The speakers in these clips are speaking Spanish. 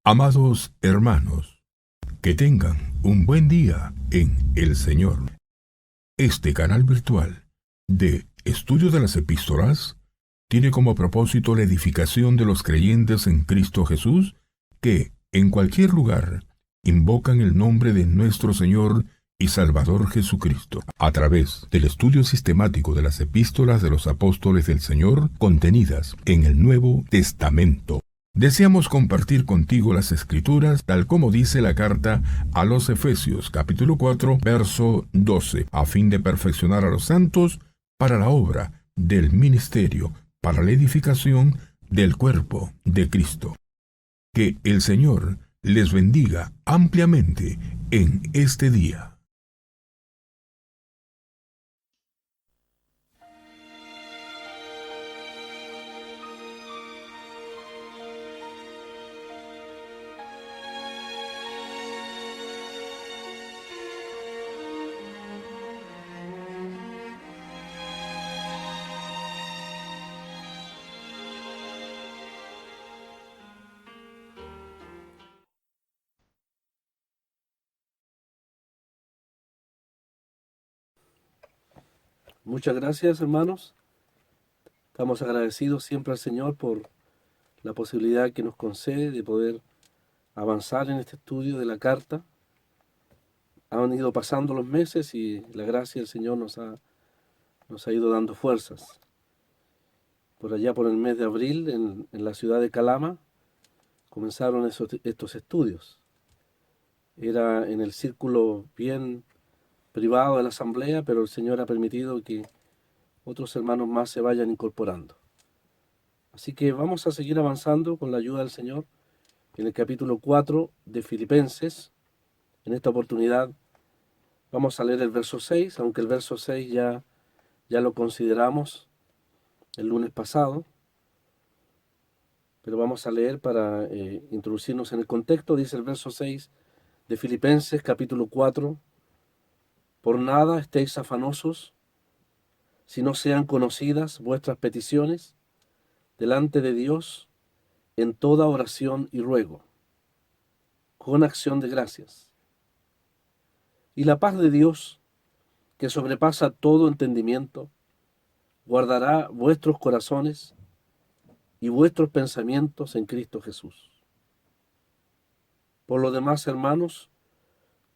Amados hermanos, que tengan un buen día en el Señor. Este canal virtual de Estudio de las Epístolas tiene como propósito la edificación de los creyentes en Cristo Jesús que, en cualquier lugar, invocan el nombre de nuestro Señor y Salvador Jesucristo, a través del estudio sistemático de las epístolas de los apóstoles del Señor contenidas en el Nuevo Testamento. Deseamos compartir contigo las Escrituras tal como dice la carta a los Efesios capítulo 4, verso 12, a fin de perfeccionar a los santos para la obra del ministerio, para la edificación del cuerpo de Cristo. Que el Señor les bendiga ampliamente en este día. Muchas gracias, hermanos. Estamos agradecidos siempre al Señor por la posibilidad que nos concede de poder avanzar en este estudio de la carta. Han ido pasando los meses y la gracia del Señor nos ha ido dando fuerzas. Por allá, por el mes de abril, en la ciudad de Calama, comenzaron estos estudios. Era en el círculo bien privado de la asamblea, pero el Señor ha permitido que otros hermanos más se vayan incorporando. Así que vamos a seguir avanzando con la ayuda del Señor en el capítulo 4 de Filipenses. En esta oportunidad vamos a leer el verso 6, aunque el verso 6 ya lo consideramos el lunes pasado, pero vamos a leer para introducirnos en el contexto. Dice el verso 6 de Filipenses capítulo 4, por nada estéis afanosos, si no sean conocidas vuestras peticiones delante de Dios en toda oración y ruego, con acción de gracias. Y la paz de Dios, que sobrepasa todo entendimiento, guardará vuestros corazones y vuestros pensamientos en Cristo Jesús. Por lo demás, hermanos,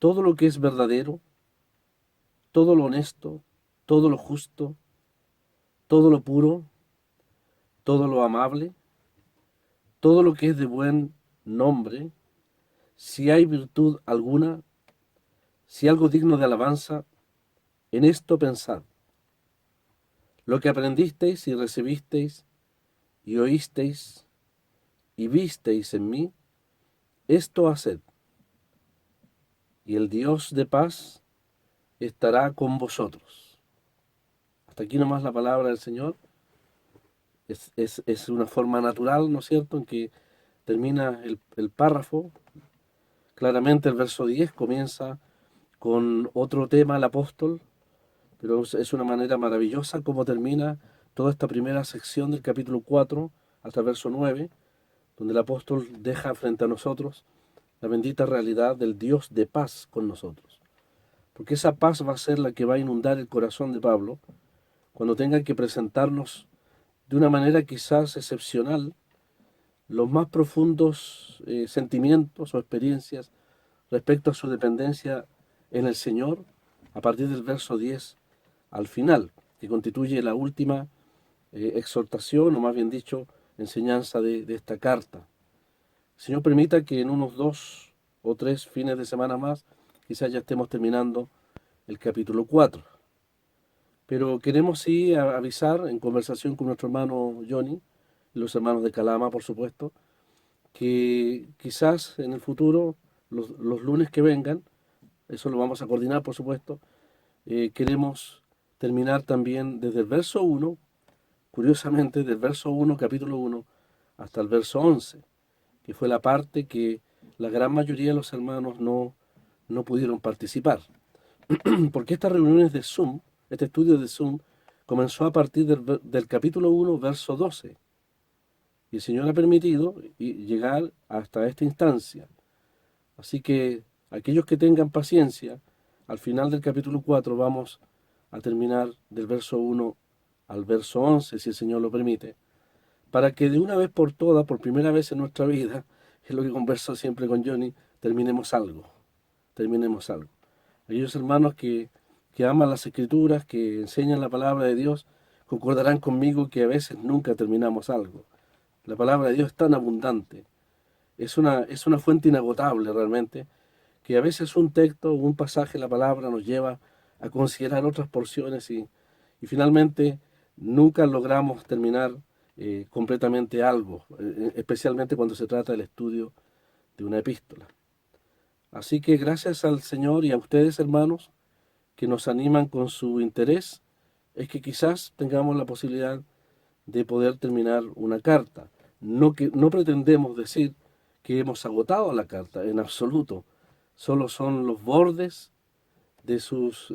todo lo que es verdadero, todo lo honesto, todo lo justo, todo lo puro, todo lo amable, todo lo que es de buen nombre, si hay virtud alguna, si algo digno de alabanza, en esto pensad. Lo que aprendisteis y recibisteis y oísteis y visteis en mí, esto haced, y el Dios de paz estará con vosotros. Hasta aquí nomás la palabra del Señor. Es una forma natural, ¿no es cierto?, en que termina el párrafo. Claramente el verso 10 comienza con otro tema el apóstol, pero es una manera maravillosa como termina toda esta primera sección del capítulo 4 hasta el verso 9, donde el apóstol deja frente a nosotros la bendita realidad del Dios de paz con nosotros. Porque esa paz va a ser la que va a inundar el corazón de Pablo cuando tenga que presentarnos de una manera quizás excepcional los más profundos sentimientos o experiencias respecto a su dependencia en el Señor a partir del verso 10 al final, que constituye la última exhortación, o más bien dicho, enseñanza de esta carta. El Señor permita que en unos 2 o 3 fines de semana más quizás ya estemos terminando el capítulo 4. Pero queremos sí avisar en conversación con nuestro hermano Johnny, y los hermanos de Calama, por supuesto, que quizás en el futuro, los lunes que vengan, eso lo vamos a coordinar, por supuesto, queremos terminar también desde el verso 1, curiosamente, del verso 1, capítulo 1, hasta el verso 11, que fue la parte que la gran mayoría de los hermanos no pudieron participar. Porque estas reuniones de Zoom, este estudio de Zoom, comenzó a partir del capítulo 1, verso 12. Y el Señor ha permitido llegar hasta esta instancia. Así que aquellos que tengan paciencia, al final del capítulo 4 vamos a terminar del verso 1 al verso 11, si el Señor lo permite, para que de una vez por todas, por primera vez en nuestra vida, es lo que converso siempre con Johnny, terminemos algo, terminemos algo. Aquellos hermanos que aman las Escrituras, que enseñan la palabra de Dios, concordarán conmigo que a veces nunca terminamos algo. La palabra de Dios es tan abundante, es una fuente inagotable realmente, que a veces un texto o un pasaje de la palabra nos lleva a considerar otras porciones y finalmente nunca logramos terminar completamente algo, especialmente cuando se trata del estudio de una epístola. Así que gracias al Señor y a ustedes, hermanos, que nos animan con su interés, es que quizás tengamos la posibilidad de poder terminar una carta. No pretendemos decir que hemos agotado la carta, en absoluto. Solo son los bordes de sus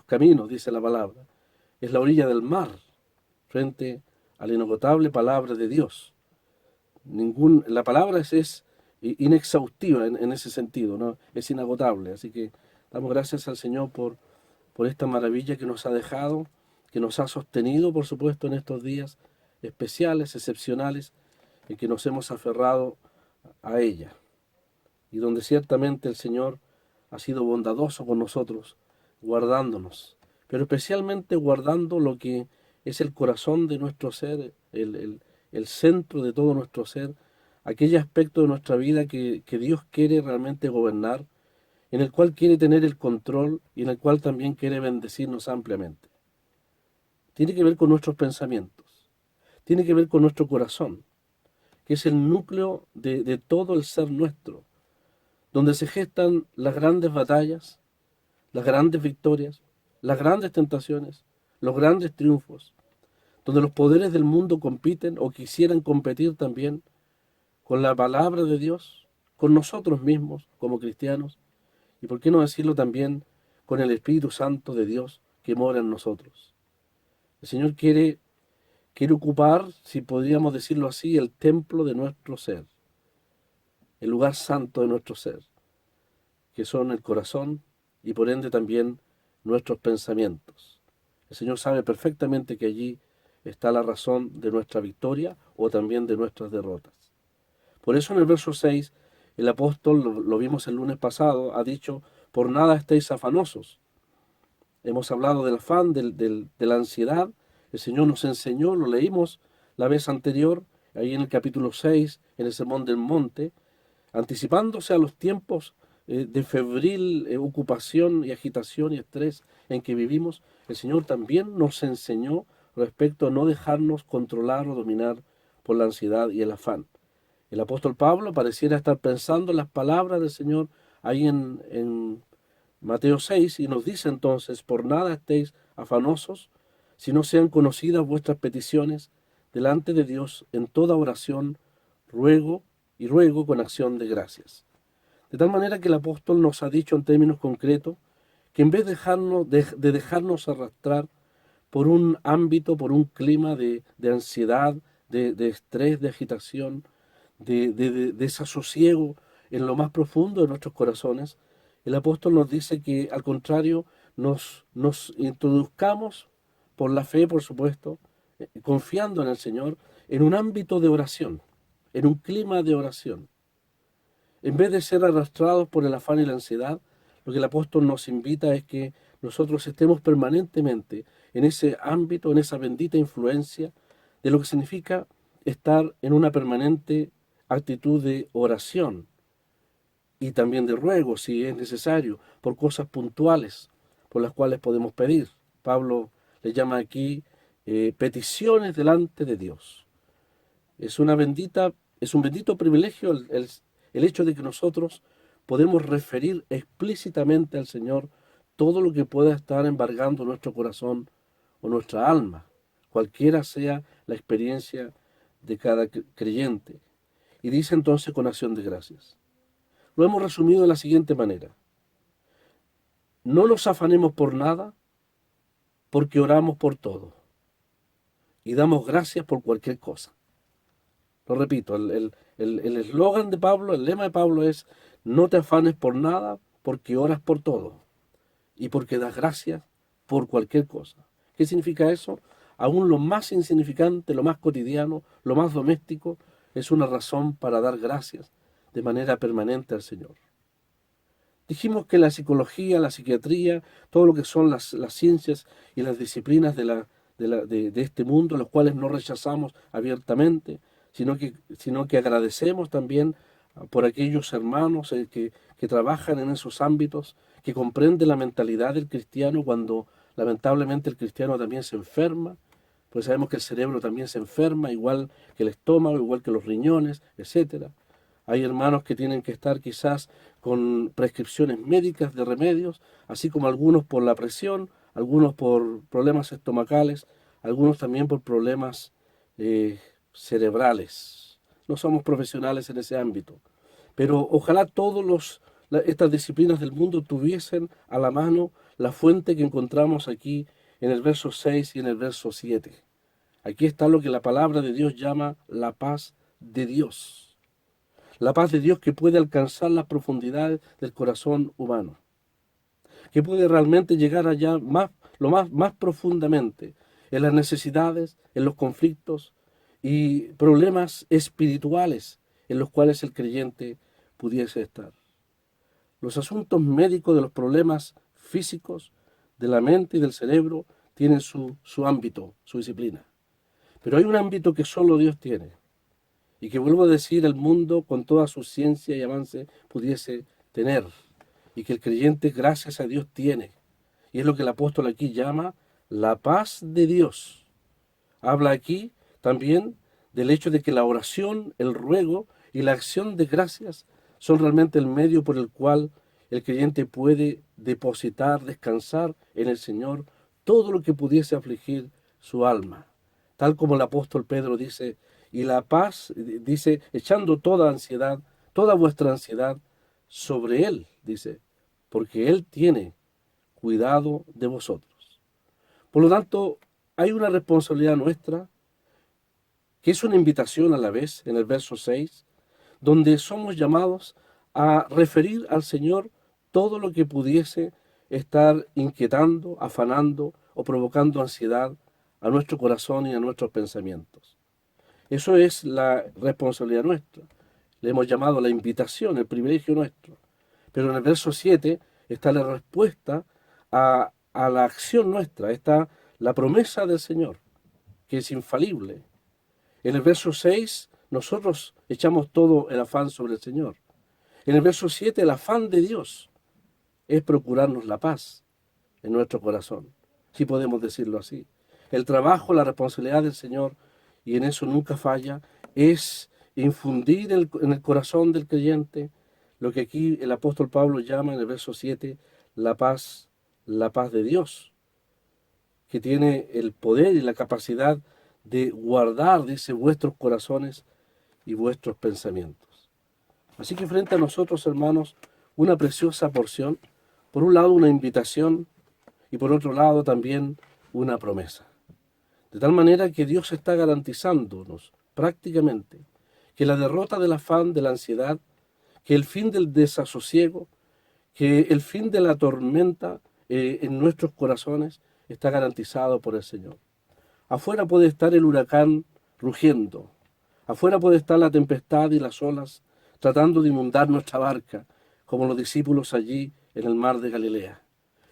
caminos, dice la palabra. Es la orilla del mar, frente a la inagotable palabra de Dios. La palabra es inexhaustiva en ese sentido, ¿no? Es inagotable. Así que damos gracias al Señor por esta maravilla que nos ha dejado, que nos ha sostenido, por supuesto, en estos días especiales, excepcionales, en que nos hemos aferrado a ella. Y donde ciertamente el Señor ha sido bondadoso con nosotros, guardándonos, pero especialmente guardando lo que es el corazón de nuestro ser, el centro de todo nuestro ser, aquel aspecto de nuestra vida que Dios quiere realmente gobernar, en el cual quiere tener el control y en el cual también quiere bendecirnos ampliamente. Tiene que ver con nuestros pensamientos, tiene que ver con nuestro corazón, que es el núcleo de todo el ser nuestro, donde se gestan las grandes batallas, las grandes victorias, las grandes tentaciones, los grandes triunfos, donde los poderes del mundo compiten o quisieran competir también con la palabra de Dios, con nosotros mismos como cristianos, y por qué no decirlo también con el Espíritu Santo de Dios que mora en nosotros. El Señor quiere ocupar, si podríamos decirlo así, el templo de nuestro ser, el lugar santo de nuestro ser, que son el corazón y por ende también nuestros pensamientos. El Señor sabe perfectamente que allí está la razón de nuestra victoria o también de nuestras derrotas. Por eso en el verso 6, el apóstol, lo vimos el lunes pasado, ha dicho, por nada estéis afanosos. Hemos hablado del afán, de la ansiedad. El Señor nos enseñó, lo leímos la vez anterior, ahí en el capítulo 6, en el Sermón del Monte, anticipándose a los tiempos de febril ocupación y agitación y estrés en que vivimos. El Señor también nos enseñó respecto a no dejarnos controlar o dominar por la ansiedad y el afán. El apóstol Pablo pareciera estar pensando en las palabras del Señor ahí en Mateo 6 y nos dice entonces, por nada estéis afanosos, si no sean conocidas vuestras peticiones delante de Dios en toda oración, ruego con acción de gracias. De tal manera que el apóstol nos ha dicho en términos concretos que en vez de dejarnos arrastrar por un ámbito, por un clima de ansiedad, de estrés, de agitación, de desasosiego en lo más profundo de nuestros corazones, el apóstol nos dice que al contrario nos introduzcamos por la fe, por supuesto, confiando en el Señor, en un ámbito de oración, en un clima de oración. En vez de ser arrastrados por el afán y la ansiedad, lo que el apóstol nos invita es que nosotros estemos permanentemente en ese ámbito, en esa bendita influencia de lo que significa estar en una permanente actitud de oración y también de ruego, si es necesario, por cosas puntuales por las cuales podemos pedir. Pablo le llama aquí peticiones delante de Dios. Es un bendito privilegio el hecho de que nosotros podemos referir explícitamente al Señor todo lo que pueda estar embargando nuestro corazón o nuestra alma, cualquiera sea la experiencia de cada creyente. Y dice entonces con acción de gracias. Lo hemos resumido de la siguiente manera. No nos afanemos por nada, porque oramos por todo. Y damos gracias por cualquier cosa. Lo repito, el eslogan de Pablo, el lema de Pablo es: no te afanes por nada, porque oras por todo y porque das gracias por cualquier cosa. ¿Qué significa eso? Aún lo más insignificante, lo más cotidiano, lo más doméstico, es una razón para dar gracias de manera permanente al Señor. Dijimos que la psicología, la psiquiatría, todo lo que son las ciencias y las disciplinas de este mundo, los cuales no rechazamos abiertamente, sino que agradecemos también por aquellos hermanos que trabajan en esos ámbitos, que comprenden la mentalidad del cristiano cuando lamentablemente el cristiano también se enferma, pues sabemos que el cerebro también se enferma, igual que el estómago, igual que los riñones, etcétera. Hay hermanos que tienen que estar quizás con prescripciones médicas de remedios, así como algunos por la presión, algunos por problemas estomacales, algunos también por problemas cerebrales. No somos profesionales en ese ámbito, pero ojalá estas disciplinas del mundo tuviesen a la mano la fuente que encontramos aquí en el verso 6 y en el verso 7. Aquí está lo que la palabra de Dios llama la paz de Dios. La paz de Dios que puede alcanzar las profundidades del corazón humano, que puede realmente llegar allá más profundamente, en las necesidades, en los conflictos y problemas espirituales en los cuales el creyente pudiese estar. Los asuntos médicos de los problemas físicos de la mente y del cerebro tienen su ámbito, su disciplina. Pero hay un ámbito que solo Dios tiene, y que, vuelvo a decir, el mundo con toda su ciencia y avance pudiese tener, y que el creyente, gracias a Dios, tiene. Y es lo que el apóstol aquí llama la paz de Dios. Habla aquí también del hecho de que la oración, el ruego y la acción de gracias son realmente el medio por el cual el creyente puede depositar, descansar en el Señor todo lo que pudiese afligir su alma. Tal como el apóstol Pedro dice: y la paz, dice, echando toda ansiedad, toda vuestra ansiedad sobre Él, dice, porque Él tiene cuidado de vosotros. Por lo tanto, hay una responsabilidad nuestra, que es una invitación a la vez, en el verso 6, donde somos llamados a referir al Señor todo lo que pudiese estar inquietando, afanando o provocando ansiedad a nuestro corazón y a nuestros pensamientos. Eso es la responsabilidad nuestra. Le hemos llamado la invitación, el privilegio nuestro. Pero en el verso 7 está la respuesta a la acción nuestra, está la promesa del Señor, que es infalible. En el verso 6 nosotros echamos todo el afán sobre el Señor. En el verso 7 el afán de Dios es procurarnos la paz en nuestro corazón, si podemos decirlo así. El trabajo, la responsabilidad del Señor, y en eso nunca falla, es infundir en el corazón del creyente lo que aquí el apóstol Pablo llama en el verso 7 la paz de Dios, que tiene el poder y la capacidad de guardar, dice, vuestros corazones y vuestros pensamientos. Así que frente a nosotros, hermanos, una preciosa porción, por un lado una invitación y por otro lado también una promesa. De tal manera que Dios está garantizándonos prácticamente que la derrota del afán, de la ansiedad, que el fin del desasosiego, que el fin de la tormenta en nuestros corazones está garantizado por el Señor. Afuera puede estar el huracán rugiendo, afuera puede estar la tempestad y las olas tratando de inundar nuestra barca, como los discípulos allí en el mar de Galilea.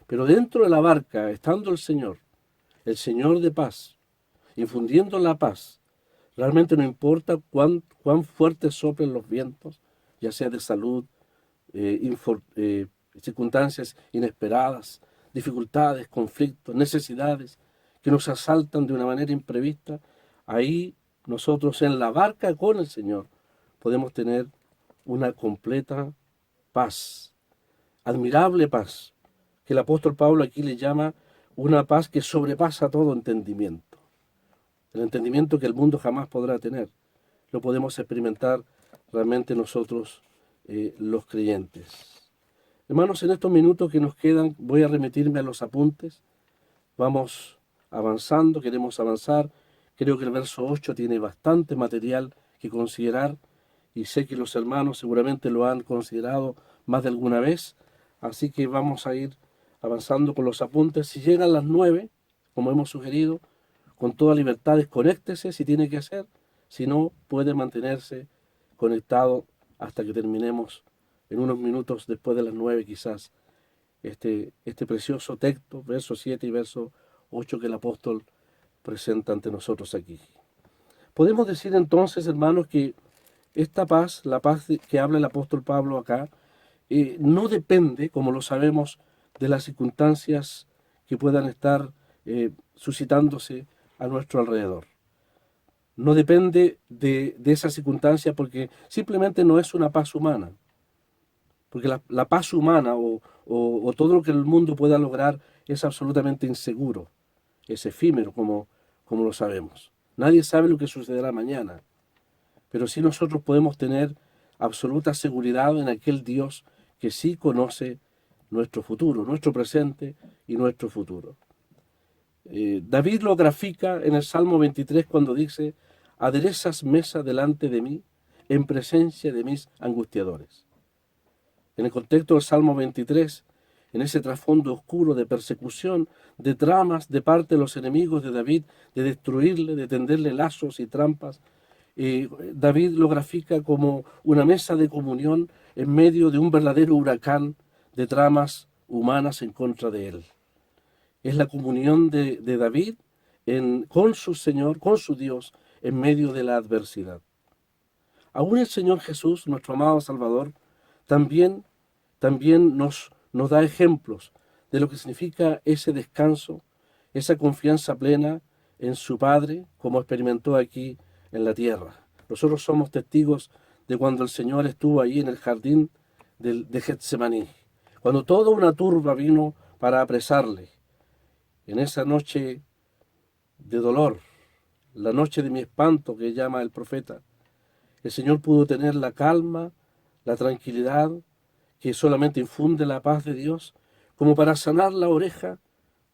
Pero dentro de la barca, estando el Señor de paz, infundiendo la paz, realmente no importa cuán fuertes soplen los vientos, ya sea de salud, circunstancias inesperadas, dificultades, conflictos, necesidades que nos asaltan de una manera imprevista. Ahí nosotros en la barca con el Señor podemos tener una completa paz, admirable paz, que el apóstol Pablo aquí le llama una paz que sobrepasa todo entendimiento. El entendimiento que el mundo jamás podrá tener, lo podemos experimentar realmente nosotros, los creyentes. Hermanos, en estos minutos que nos quedan voy a remitirme a los apuntes. Vamos avanzando, queremos avanzar. Creo que el verso 8 tiene bastante material que considerar, y sé que los hermanos seguramente lo han considerado más de alguna vez, así que vamos a ir avanzando con los apuntes. Si llegan las 9, como hemos sugerido, con toda libertad desconéctese si tiene que hacer, si no, puede mantenerse conectado hasta que terminemos en unos minutos después de las 9 quizás este precioso texto, verso 7 y verso 8 que el apóstol presenta ante nosotros aquí. Podemos decir entonces, hermanos, que esta paz, la paz que habla el apóstol Pablo acá, no depende, como lo sabemos, de las circunstancias que puedan estar suscitándose a nuestro alrededor. No depende de esa circunstancia porque simplemente no es una paz humana. Porque la paz humana o todo lo que el mundo pueda lograr es absolutamente inseguro, es efímero, como lo sabemos. Nadie sabe lo que sucederá mañana, pero sí nosotros podemos tener absoluta seguridad en aquel Dios que sí conoce nuestro futuro, nuestro presente y nuestro futuro. David lo grafica en el Salmo 23 cuando dice: aderezas mesa delante de mí en presencia de mis angustiadores. En el contexto del Salmo 23, en ese trasfondo oscuro de persecución, de tramas de parte de los enemigos de David, de destruirle, de tenderle lazos y trampas, David lo grafica como una mesa de comunión en medio de un verdadero huracán de tramas humanas en contra de él. Es la comunión de David con su Señor, con su Dios, en medio de la adversidad. Aún el Señor Jesús, nuestro amado Salvador, también nos da ejemplos de lo que significa ese descanso, esa confianza plena en su Padre, como experimentó aquí en la tierra. Nosotros somos testigos de cuando el Señor estuvo ahí en el jardín de Getsemaní, cuando toda una turba vino para apresarle. En esa noche de dolor, la noche de mi espanto que llama el profeta, el Señor pudo tener la calma, la tranquilidad que solamente infunde la paz de Dios, como para sanar la oreja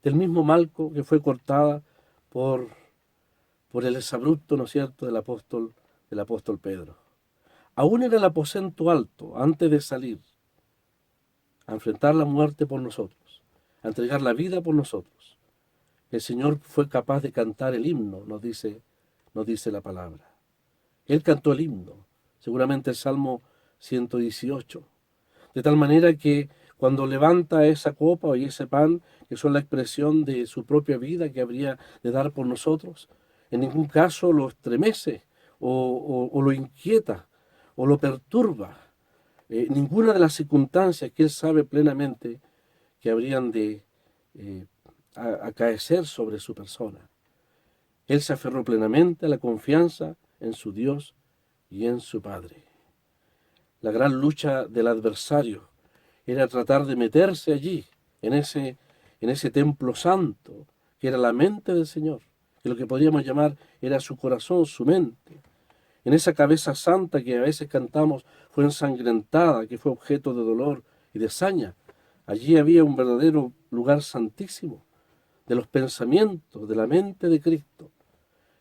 del mismo Malco que fue cortada por el exabrupto, ¿no es cierto?, del apóstol Pedro. Aún en el aposento alto, antes de salir a enfrentar la muerte por nosotros, a entregar la vida por nosotros, el Señor fue capaz de cantar el himno, nos dice la palabra. Él cantó el himno, seguramente el Salmo 118, de tal manera que cuando levanta esa copa y ese pan, que son la expresión de su propia vida que habría de dar por nosotros, en ningún caso lo estremece o lo inquieta o lo perturba. Ninguna de las circunstancias que él sabe plenamente que habrían de acaecer sobre su persona. Él se aferró plenamente a la confianza en su Dios y en su Padre. La gran lucha del adversario era tratar de meterse allí, en ese templo santo, que era la mente del Señor, que lo que podríamos llamar era su corazón, su mente. En esa cabeza santa que a veces cantamos fue ensangrentada, que fue objeto de dolor y de saña. Allí había un verdadero lugar santísimo de los pensamientos, de la mente de Cristo,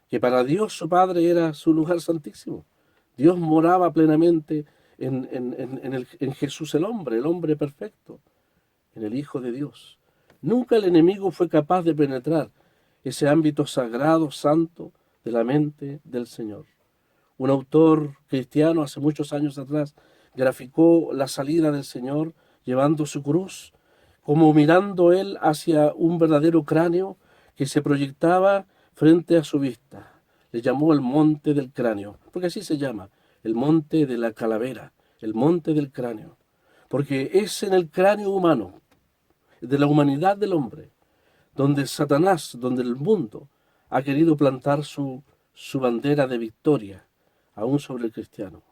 que para Dios su Padre era su lugar santísimo. Dios moraba plenamente en Jesús el hombre perfecto, en el Hijo de Dios. Nunca el enemigo fue capaz de penetrar ese ámbito sagrado, santo, de la mente del Señor. Un autor cristiano hace muchos años atrás graficó la salida del Señor llevando su cruz, como mirando él hacia un verdadero cráneo que se proyectaba frente a su vista. Le llamó el monte del cráneo, porque así se llama, el monte de la calavera, el monte del cráneo, porque es en el cráneo humano, de la humanidad del hombre, donde Satanás, donde el mundo ha querido plantar su bandera de victoria, aún sobre el cristiano.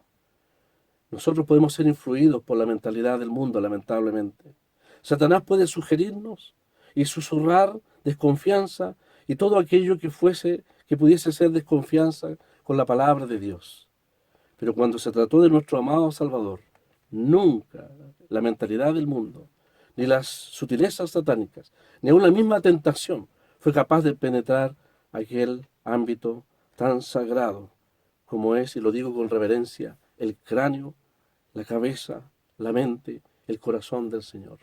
Nosotros podemos ser influidos por la mentalidad del mundo, lamentablemente. Satanás puede sugerirnos y susurrar desconfianza y todo aquello que pudiese ser desconfianza con la palabra de Dios. Pero cuando se trató de nuestro amado Salvador, nunca la mentalidad del mundo, ni las sutilezas satánicas, ni aun la misma tentación fue capaz de penetrar aquel ámbito tan sagrado como es, y lo digo con reverencia, el cráneo, la cabeza, la mente, el corazón del Señor.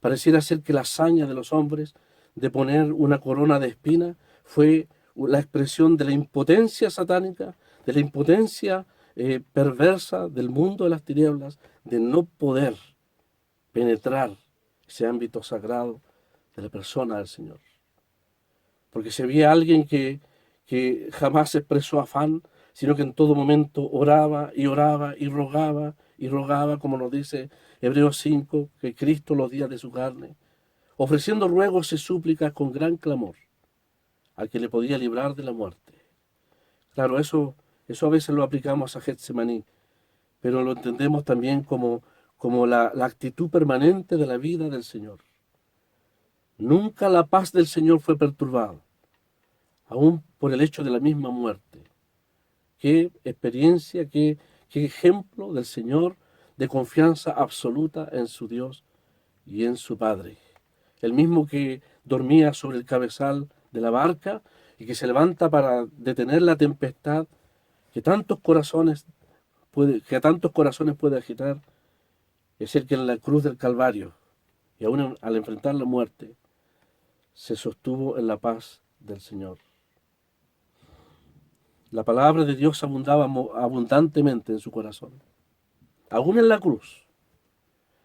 Pareciera ser que la hazaña de los hombres de poner una corona de espina fue la expresión de la impotencia satánica, de la impotencia perversa del mundo de las tinieblas, de no poder penetrar ese ámbito sagrado de la persona del Señor. Porque si había alguien que jamás expresó afán, sino que en todo momento oraba y oraba y rogaba, como nos dice Hebreos 5, que Cristo los días de su carne, ofreciendo ruegos y súplicas con gran clamor, al que le podía librar de la muerte. Claro, eso a veces lo aplicamos a Getsemaní, pero lo entendemos también como la actitud permanente de la vida del Señor. Nunca la paz del Señor fue perturbada, aún por el hecho de la misma muerte. Qué experiencia, qué ejemplo del Señor de confianza absoluta en su Dios y en su Padre. El mismo que dormía sobre el cabezal de la barca y que se levanta para detener la tempestad que a tantos corazones puede agitar, es el que en la cruz del Calvario, y aún al enfrentar la muerte, se sostuvo en la paz del Señor. La palabra de Dios abundaba abundantemente en su corazón. Aún en la cruz,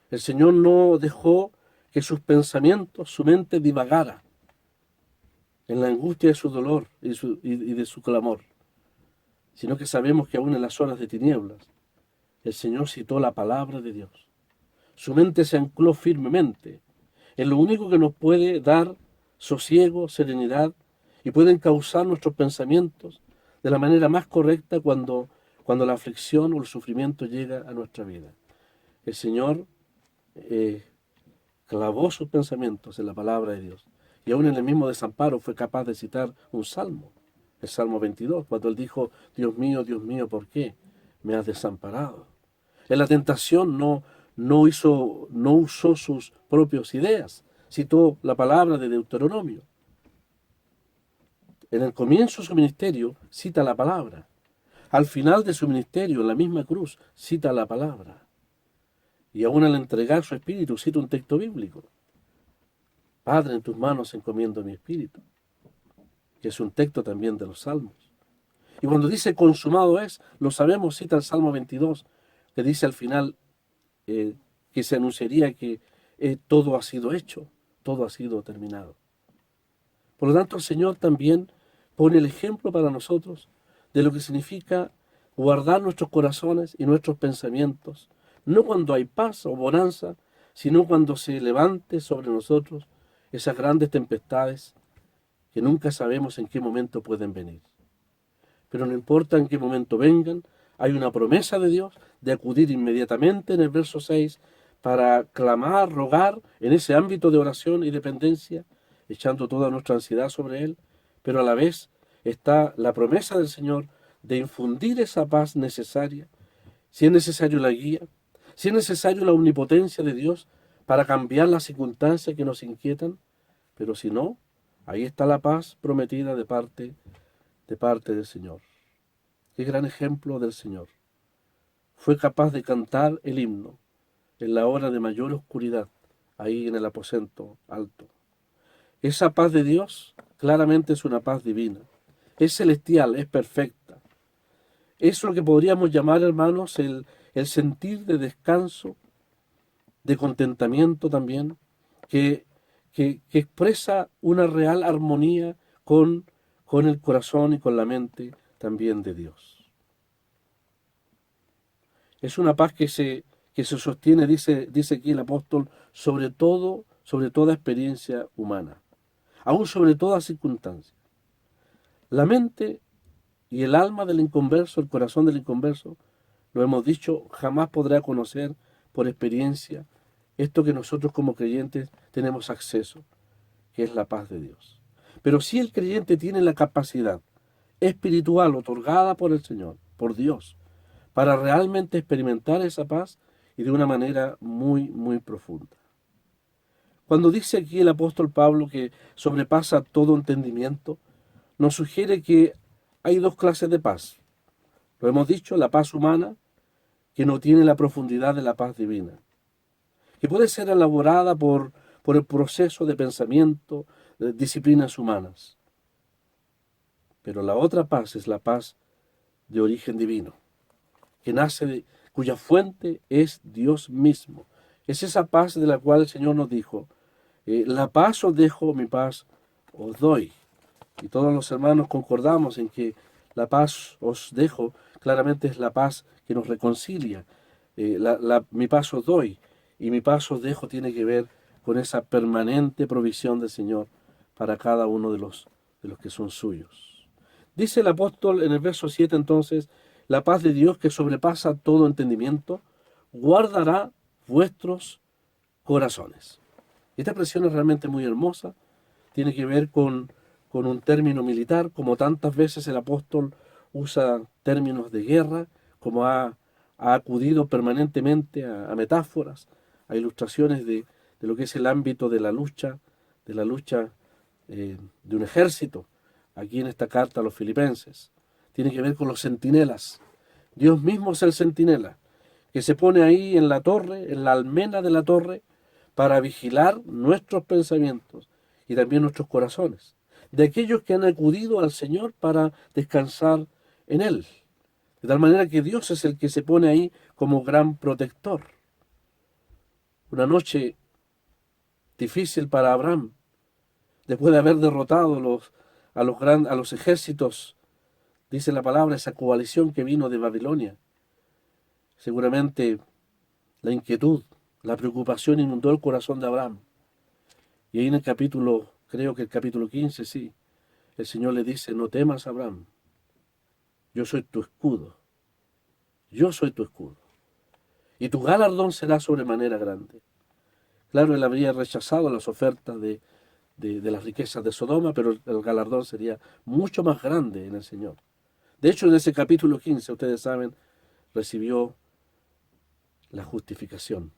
el Señor no dejó que sus pensamientos, su mente divagara en la angustia de su dolor y de su clamor, sino que sabemos que aún en las horas de tinieblas, el Señor citó la palabra de Dios. Su mente se ancló firmemente en lo único que nos puede dar sosiego, serenidad y pueden causar nuestros pensamientos de la manera más correcta cuando la aflicción o el sufrimiento llega a nuestra vida. El Señor clavó sus pensamientos en la palabra de Dios. Y aún en el mismo desamparo fue capaz de citar un salmo, el Salmo 22, cuando él dijo, Dios mío, ¿por qué me has desamparado? En la tentación no usó sus propias ideas, citó la palabra de Deuteronomio. En el comienzo de su ministerio cita la palabra. Al final de su ministerio, en la misma cruz, cita la palabra. Y aún al entregar su espíritu, cita un texto bíblico. Padre, en tus manos encomiendo mi espíritu, que es un texto también de los Salmos. Y cuando dice consumado es, lo sabemos, cita el Salmo 22, que dice al final que se anunciaría que todo ha sido hecho, todo ha sido terminado. Por lo tanto, el Señor también pone el ejemplo para nosotros de lo que significa guardar nuestros corazones y nuestros pensamientos, no cuando hay paz o bonanza, sino cuando se levante sobre nosotros esas grandes tempestades que nunca sabemos en qué momento pueden venir. Pero no importa en qué momento vengan, hay una promesa de Dios de acudir inmediatamente en el verso 6 para clamar, rogar en ese ámbito de oración y dependencia, echando toda nuestra ansiedad sobre Él, pero a la vez está la promesa del Señor de infundir esa paz necesaria, si es necesario la guía, si es necesario la omnipotencia de Dios para cambiar las circunstancias que nos inquietan, pero si no, ahí está la paz prometida de parte del Señor. Qué gran ejemplo del Señor. Fue capaz de cantar el himno en la hora de mayor oscuridad, ahí en el aposento alto. Esa paz de Dios claramente es una paz divina. Es celestial, es perfecta. Es lo que podríamos llamar, hermanos, el sentir de descanso, de contentamiento también, que expresa una real armonía con el corazón y con la mente también de Dios. Es una paz que se sostiene, dice aquí el apóstol, sobre toda experiencia humana, aún sobre toda circunstancia. La mente y el alma del inconverso, el corazón del inconverso, lo hemos dicho, jamás podrá conocer por experiencia esto que nosotros como creyentes tenemos acceso, que es la paz de Dios. Pero si el creyente tiene la capacidad espiritual otorgada por el Señor, por Dios, para realmente experimentar esa paz y de una manera muy, muy profunda. Cuando dice aquí el apóstol Pablo que sobrepasa todo entendimiento, nos sugiere que hay dos clases de paz. Lo hemos dicho, la paz humana que no tiene la profundidad de la paz divina, que puede ser elaborada por el proceso de pensamiento, de disciplinas humanas. Pero la otra paz es la paz de origen divino, que cuya fuente es Dios mismo. Es esa paz de la cual el Señor nos dijo, la paz os dejo, mi paz os doy. Y todos los hermanos concordamos en que la paz os dejo, claramente es la paz que nos reconcilia. Mi paz os doy y mi paz os dejo tiene que ver con esa permanente provisión del Señor para cada uno de los que son suyos. Dice el apóstol en el verso 7 entonces, la paz de Dios que sobrepasa todo entendimiento, guardará vuestros corazones. Esta expresión es realmente muy hermosa, tiene que ver con un término militar, como tantas veces el apóstol usa términos de guerra, como ha acudido permanentemente a metáforas, a ilustraciones de lo que es el ámbito de la lucha de un ejército, aquí en esta carta a los filipenses. Tiene que ver con los centinelas. Dios mismo es el centinela, que se pone ahí en la torre, en la almena de la torre, para vigilar nuestros pensamientos y también nuestros corazones, de aquellos que han acudido al Señor para descansar en Él. De tal manera que Dios es el que se pone ahí como gran protector. Una noche difícil para Abraham, después de haber derrotado a los ejércitos, dice la palabra, esa coalición que vino de Babilonia. Seguramente la inquietud, la preocupación inundó el corazón de Abraham. Y ahí en el capítulo, creo que el capítulo 15, sí, el Señor le dice, no temas, Abraham, yo soy tu escudo, yo soy tu escudo, y tu galardón será sobremanera grande. Claro, él habría rechazado las ofertas de las riquezas de Sodoma, pero el galardón sería mucho más grande en el Señor. De hecho, en ese capítulo 15, ustedes saben, recibió la justificación.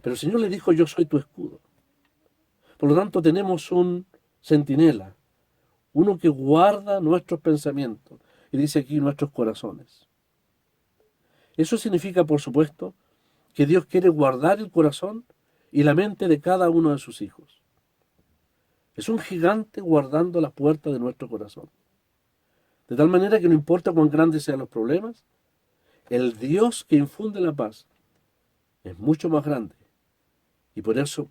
Pero el Señor le dijo, yo soy tu escudo. Por lo tanto, tenemos un centinela, uno que guarda nuestros pensamientos, y dice aquí nuestros corazones. Eso significa, por supuesto, que Dios quiere guardar el corazón y la mente de cada uno de sus hijos. Es un gigante guardando la puerta de nuestro corazón. De tal manera que no importa cuán grandes sean los problemas, el Dios que infunde la paz es mucho más grande. Y por eso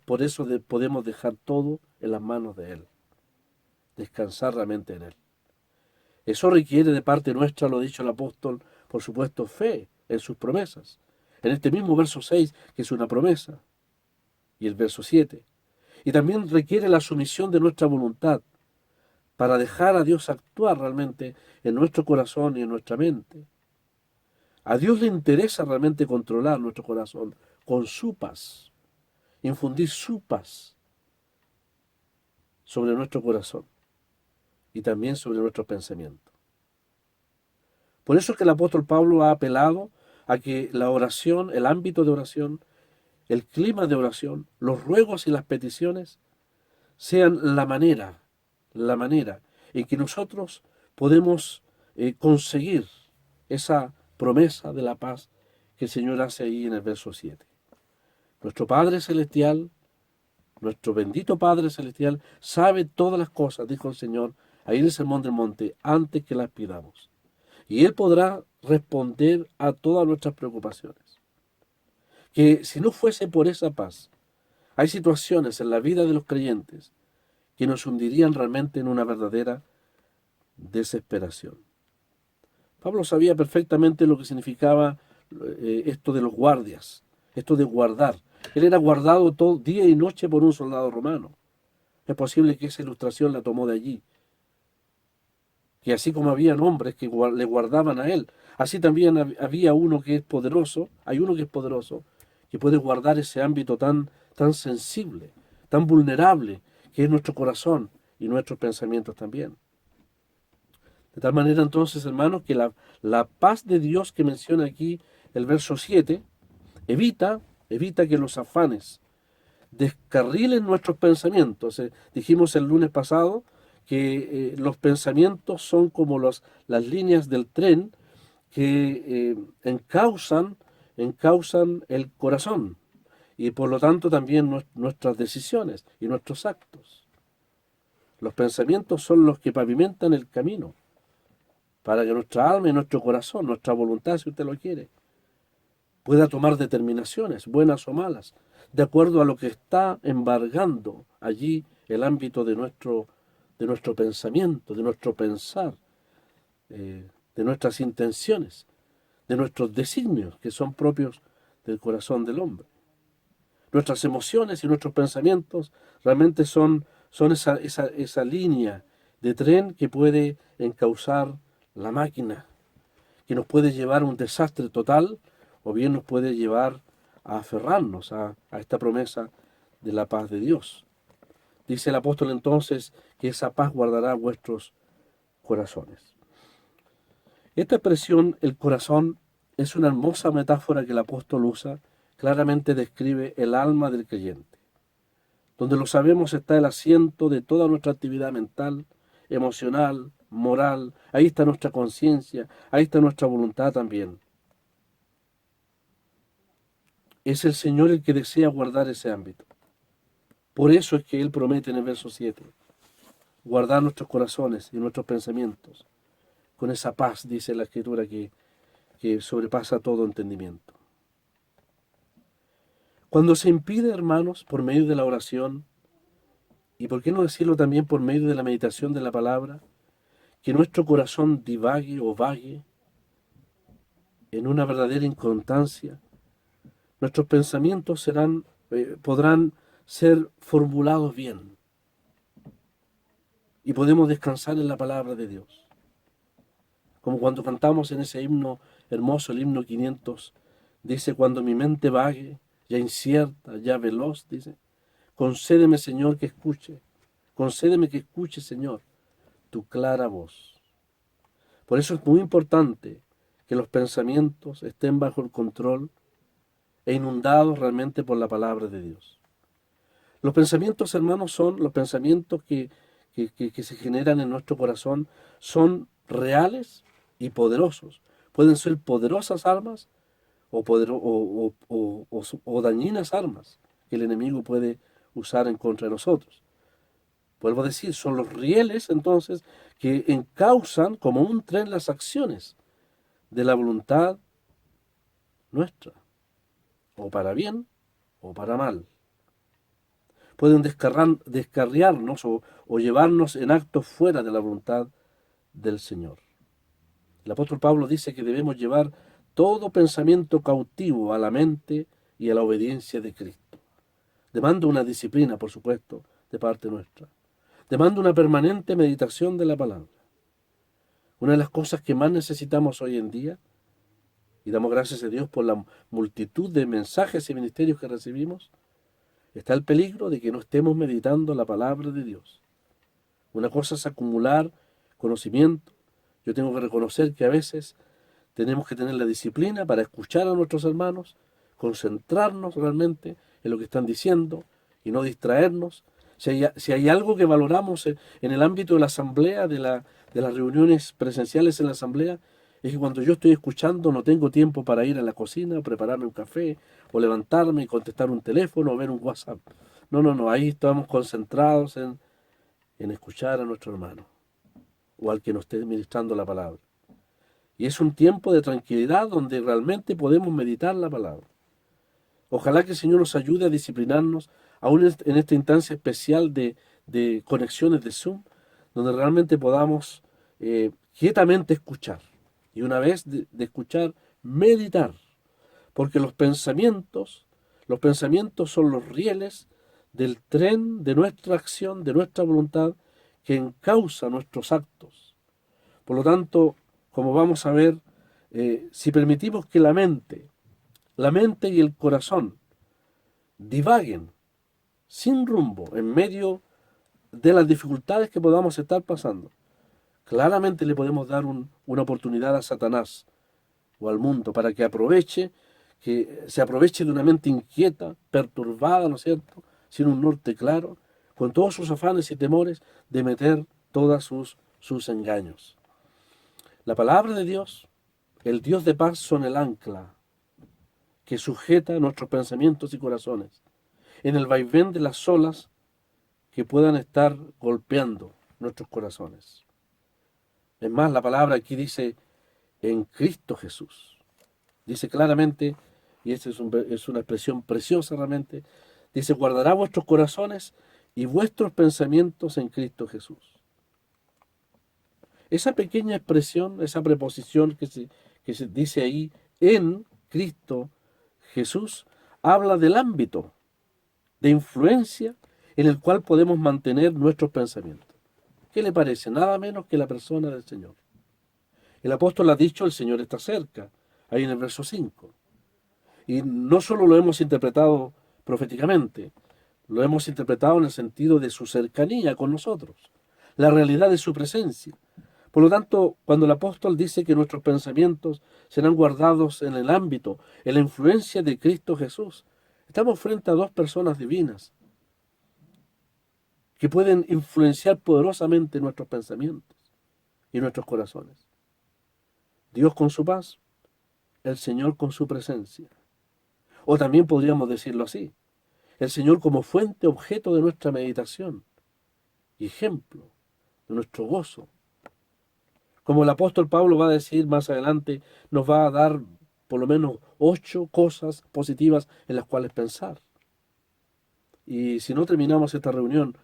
podemos dejar todo en las manos de Él. Descansar realmente en Él. Eso requiere de parte nuestra, lo ha dicho el apóstol, por supuesto, fe en sus promesas. En este mismo verso 6, que es una promesa, y el verso 7. Y también requiere la sumisión de nuestra voluntad para dejar a Dios actuar realmente en nuestro corazón y en nuestra mente. A Dios le interesa realmente controlar nuestro corazón con su paz, infundir su paz sobre nuestro corazón y también sobre nuestros pensamientos. Por eso es que el apóstol Pablo ha apelado a que la oración, el ámbito de oración, el clima de oración, los ruegos y las peticiones sean la manera en que nosotros podemos conseguir esa promesa de la paz que el Señor hace ahí en el verso 7. Nuestro Padre Celestial, nuestro bendito Padre Celestial, sabe todas las cosas, dijo el Señor ahí en el Sermón del Monte, antes que las pidamos. Y Él podrá responder a todas nuestras preocupaciones. Que si no fuese por esa paz, hay situaciones en la vida de los creyentes que nos hundirían realmente en una verdadera desesperación. Pablo sabía perfectamente lo que significaba esto de los guardias, esto de guardar. Él era guardado todo día y noche por un soldado romano. Es posible que esa ilustración la tomó de allí. Que así como habían hombres que le guardaban a él, así también había uno que es poderoso, hay uno que es poderoso, que puede guardar ese ámbito tan sensible, tan vulnerable, que es nuestro corazón y nuestros pensamientos también. De tal manera entonces, hermanos, que la paz de Dios que menciona aquí el verso 7, evita que los afanes descarrilen nuestros pensamientos. Dijimos el lunes pasado que los pensamientos son como las líneas del tren que encausan el corazón y por lo tanto también nuestras decisiones y nuestros actos. Los pensamientos son los que pavimentan el camino para que nuestra alma y nuestro corazón, nuestra voluntad, si usted lo quiere, pueda tomar determinaciones, buenas o malas, de acuerdo a lo que está embargando allí el ámbito de nuestro pensamiento, de nuestro pensar, de nuestras intenciones, de nuestros designios que son propios del corazón del hombre. Nuestras emociones y nuestros pensamientos realmente son esa línea de tren que puede encauzar la máquina, que nos puede llevar a un desastre total o bien nos puede llevar a aferrarnos a esta promesa de la paz de Dios. Dice el apóstol entonces que esa paz guardará vuestros corazones. Esta expresión, el corazón, es una hermosa metáfora que el apóstol usa, claramente describe el alma del creyente. Donde lo sabemos está el asiento de toda nuestra actividad mental, emocional, moral, ahí está nuestra conciencia, ahí está nuestra voluntad también. Es el Señor el que desea guardar ese ámbito. Por eso es que Él promete en el verso 7, guardar nuestros corazones y nuestros pensamientos, con esa paz, dice la Escritura, que sobrepasa todo entendimiento. Cuando se impide, hermanos, por medio de la oración, y por qué no decirlo también por medio de la meditación de la palabra, que nuestro corazón divague o vague en una verdadera inconstancia, nuestros pensamientos podrán ser formulados bien y podemos descansar en la palabra de Dios. Como cuando cantamos en ese himno hermoso, el himno 500, dice, cuando mi mente vague, ya incierta, ya veloz, dice, concédeme, Señor, que escuche, concédeme que escuche, Señor, tu clara voz. Por eso es muy importante que los pensamientos estén bajo el control e inundados realmente por la palabra de Dios. Los pensamientos, hermanos, son los pensamientos que se generan en nuestro corazón, son reales y poderosos. Pueden ser poderosas armas o dañinas armas que el enemigo puede usar en contra de nosotros. Vuelvo a decir, son los rieles entonces que encausan como un tren las acciones de la voluntad nuestra, o para bien o para mal. Pueden descarriarnos o llevarnos en actos fuera de la voluntad del Señor. El apóstol Pablo dice que debemos llevar todo pensamiento cautivo a la mente y a la obediencia de Cristo. Demanda una disciplina, por supuesto, de parte nuestra. Demanda una permanente meditación de la palabra. Una de las cosas que más necesitamos hoy en día, y damos gracias a Dios por la multitud de mensajes y ministerios que recibimos, está el peligro de que no estemos meditando la palabra de Dios. Una cosa es acumular conocimiento. Yo tengo que reconocer que a veces tenemos que tener la disciplina para escuchar a nuestros hermanos, concentrarnos realmente en lo que están diciendo y no distraernos. Si hay algo que valoramos en el ámbito de la asamblea, de las reuniones presenciales en la asamblea, es que cuando yo estoy escuchando no tengo tiempo para ir a la cocina, prepararme un café, o levantarme y contestar un teléfono, o ver un WhatsApp. No, ahí estamos concentrados en escuchar a nuestro hermano, o al que nos esté ministrando la palabra. Y es un tiempo de tranquilidad donde realmente podemos meditar la palabra. Ojalá que el Señor nos ayude a disciplinarnos, aún en esta instancia especial de conexiones de Zoom, donde realmente podamos quietamente escuchar. Y una vez de escuchar, meditar. Porque los pensamientos son los rieles del tren de nuestra acción, de nuestra voluntad, que encausa nuestros actos. Por lo tanto, como vamos a ver, si permitimos que la mente y el corazón divaguen sin rumbo en medio de las dificultades que podamos estar pasando, claramente le podemos dar una oportunidad a Satanás o al mundo para que se aproveche de una mente inquieta, perturbada, ¿no es cierto?, sin un norte claro, con todos sus afanes y temores de meter todos sus engaños. La palabra de Dios, el Dios de paz son el ancla que sujeta nuestros pensamientos y corazones en el vaivén de las olas que puedan estar golpeando nuestros corazones. Es más, la palabra aquí dice en Cristo Jesús. Dice claramente, y esta es una expresión preciosa realmente, dice, guardará vuestros corazones y vuestros pensamientos en Cristo Jesús. Esa pequeña expresión, esa preposición que se dice ahí, en Cristo Jesús, habla del ámbito de influencia en el cual podemos mantener nuestros pensamientos. ¿Qué le parece? Nada menos que la persona del Señor. El apóstol ha dicho, el Señor está cerca, ahí en el verso 5. Y no solo lo hemos interpretado proféticamente, lo hemos interpretado en el sentido de su cercanía con nosotros, la realidad de su presencia. Por lo tanto, cuando el apóstol dice que nuestros pensamientos serán guardados en el ámbito, en la influencia de Cristo Jesús, estamos frente a dos personas divinas que pueden influenciar poderosamente nuestros pensamientos y nuestros corazones. Dios con su paz, el Señor con su presencia. O también podríamos decirlo así, el Señor como fuente, objeto de nuestra meditación y ejemplo de nuestro gozo. Como el apóstol Pablo va a decir más adelante, nos va a dar por lo menos 8 cosas positivas en las cuales pensar. Y si no terminamos esta reunión,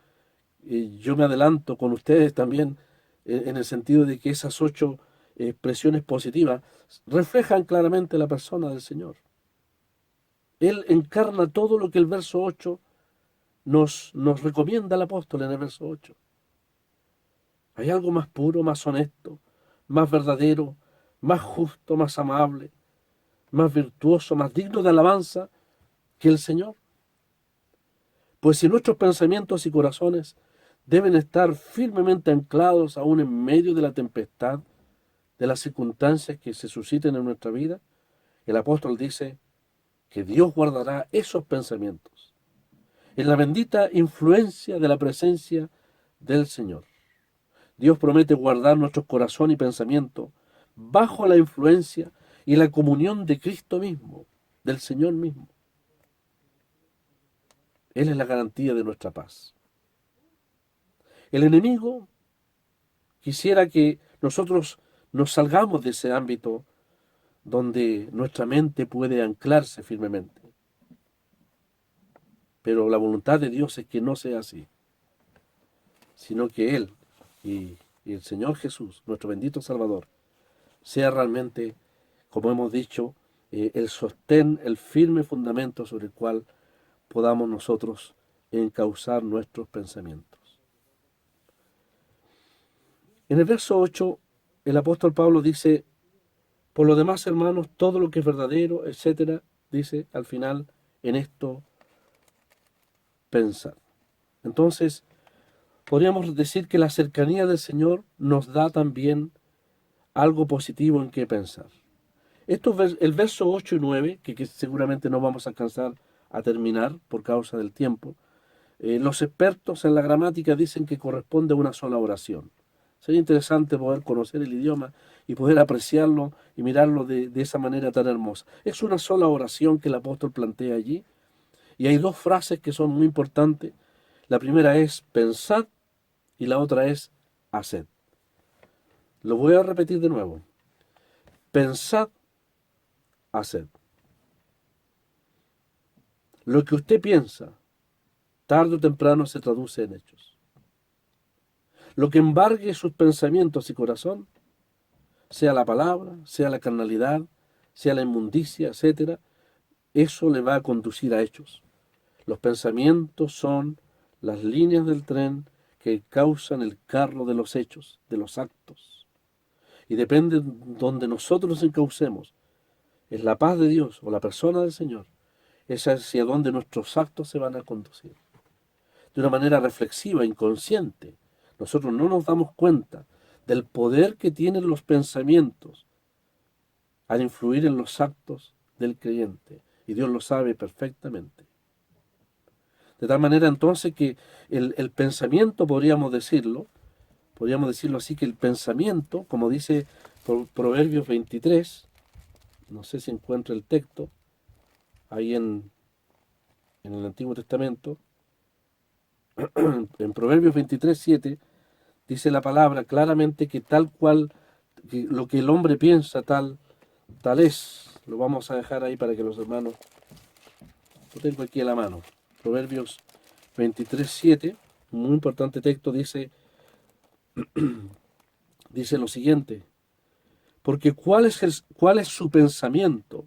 yo me adelanto con ustedes también en el sentido de que esas 8 expresiones positivas reflejan claramente la persona del Señor. Él encarna todo lo que el verso 8 nos recomienda el apóstol en el verso 8. Hay algo más puro, más honesto, más verdadero, más justo, más amable, más virtuoso, más digno de alabanza que el Señor. Pues si nuestros pensamientos y corazones deben estar firmemente anclados aún en medio de la tempestad, de las circunstancias que se susciten en nuestra vida, el apóstol dice que Dios guardará esos pensamientos en la bendita influencia de la presencia del Señor. Dios promete guardar nuestro corazón y pensamiento bajo la influencia y la comunión de Cristo mismo, del Señor mismo. Él es la garantía de nuestra paz. El enemigo quisiera que nosotros nos salgamos de ese ámbito donde nuestra mente puede anclarse firmemente. Pero la voluntad de Dios es que no sea así, sino que Él y el Señor Jesús, nuestro bendito Salvador, sea realmente, como hemos dicho, el sostén, el firme fundamento sobre el cual podamos nosotros encauzar nuestros pensamientos. En el verso 8, el apóstol Pablo dice, por lo demás, hermanos, todo lo que es verdadero, etcétera, dice al final, en esto pensar. Entonces, podríamos decir que la cercanía del Señor nos da también algo positivo en qué pensar. El verso 8 y 9, que seguramente no vamos a alcanzar a terminar por causa del tiempo, los expertos en la gramática dicen que corresponde a una sola oración. Sería interesante poder conocer el idioma y poder apreciarlo y mirarlo de esa manera tan hermosa. Es una sola oración que el apóstol plantea allí, y hay dos frases que son muy importantes. La primera es pensad y la otra es haced. Lo voy a repetir de nuevo. Pensad, haced. Lo que usted piensa, tarde o temprano se traduce en hechos. Lo que embargue sus pensamientos y corazón, sea la palabra, sea la carnalidad, sea la inmundicia, etcétera, eso le va a conducir a hechos. Los pensamientos son las líneas del tren que causan el carro de los hechos, de los actos. Y depende de donde nosotros nos encaucemos, es la paz de Dios o la persona del Señor, es hacia donde nuestros actos se van a conducir. De una manera reflexiva, inconsciente, nosotros no nos damos cuenta del poder que tienen los pensamientos al influir en los actos del creyente. Y Dios lo sabe perfectamente. De tal manera entonces que el pensamiento, podríamos decirlo así, que el pensamiento, como dice Proverbios 23, no sé si encuentra el texto, ahí en el Antiguo Testamento, en Proverbios 23:7, dice la palabra claramente que tal cual, que lo que el hombre piensa, tal es. Lo vamos a dejar ahí para que los hermanos, lo tengo aquí a la mano. Proverbios 23:7, un muy importante texto, dice lo siguiente: porque cuál es su pensamiento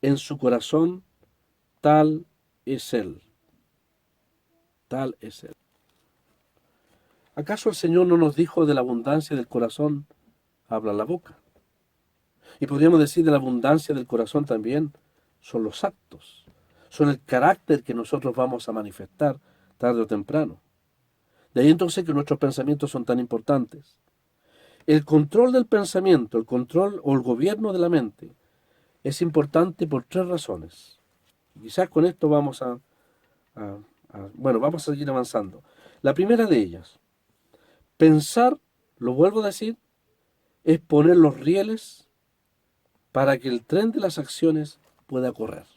en su corazón, tal es él. Tal es él. ¿Acaso el Señor no nos dijo de la abundancia del corazón habla la boca? Y podríamos decir de la abundancia del corazón también son los actos, son el carácter que nosotros vamos a manifestar tarde o temprano. De ahí entonces que nuestros pensamientos son tan importantes. El control del pensamiento, el control o el gobierno de la mente es importante por 3 razones. Quizás con esto vamos vamos a seguir avanzando. La primera de ellas, pensar, lo vuelvo a decir, es poner los rieles para que el tren de las acciones pueda correr.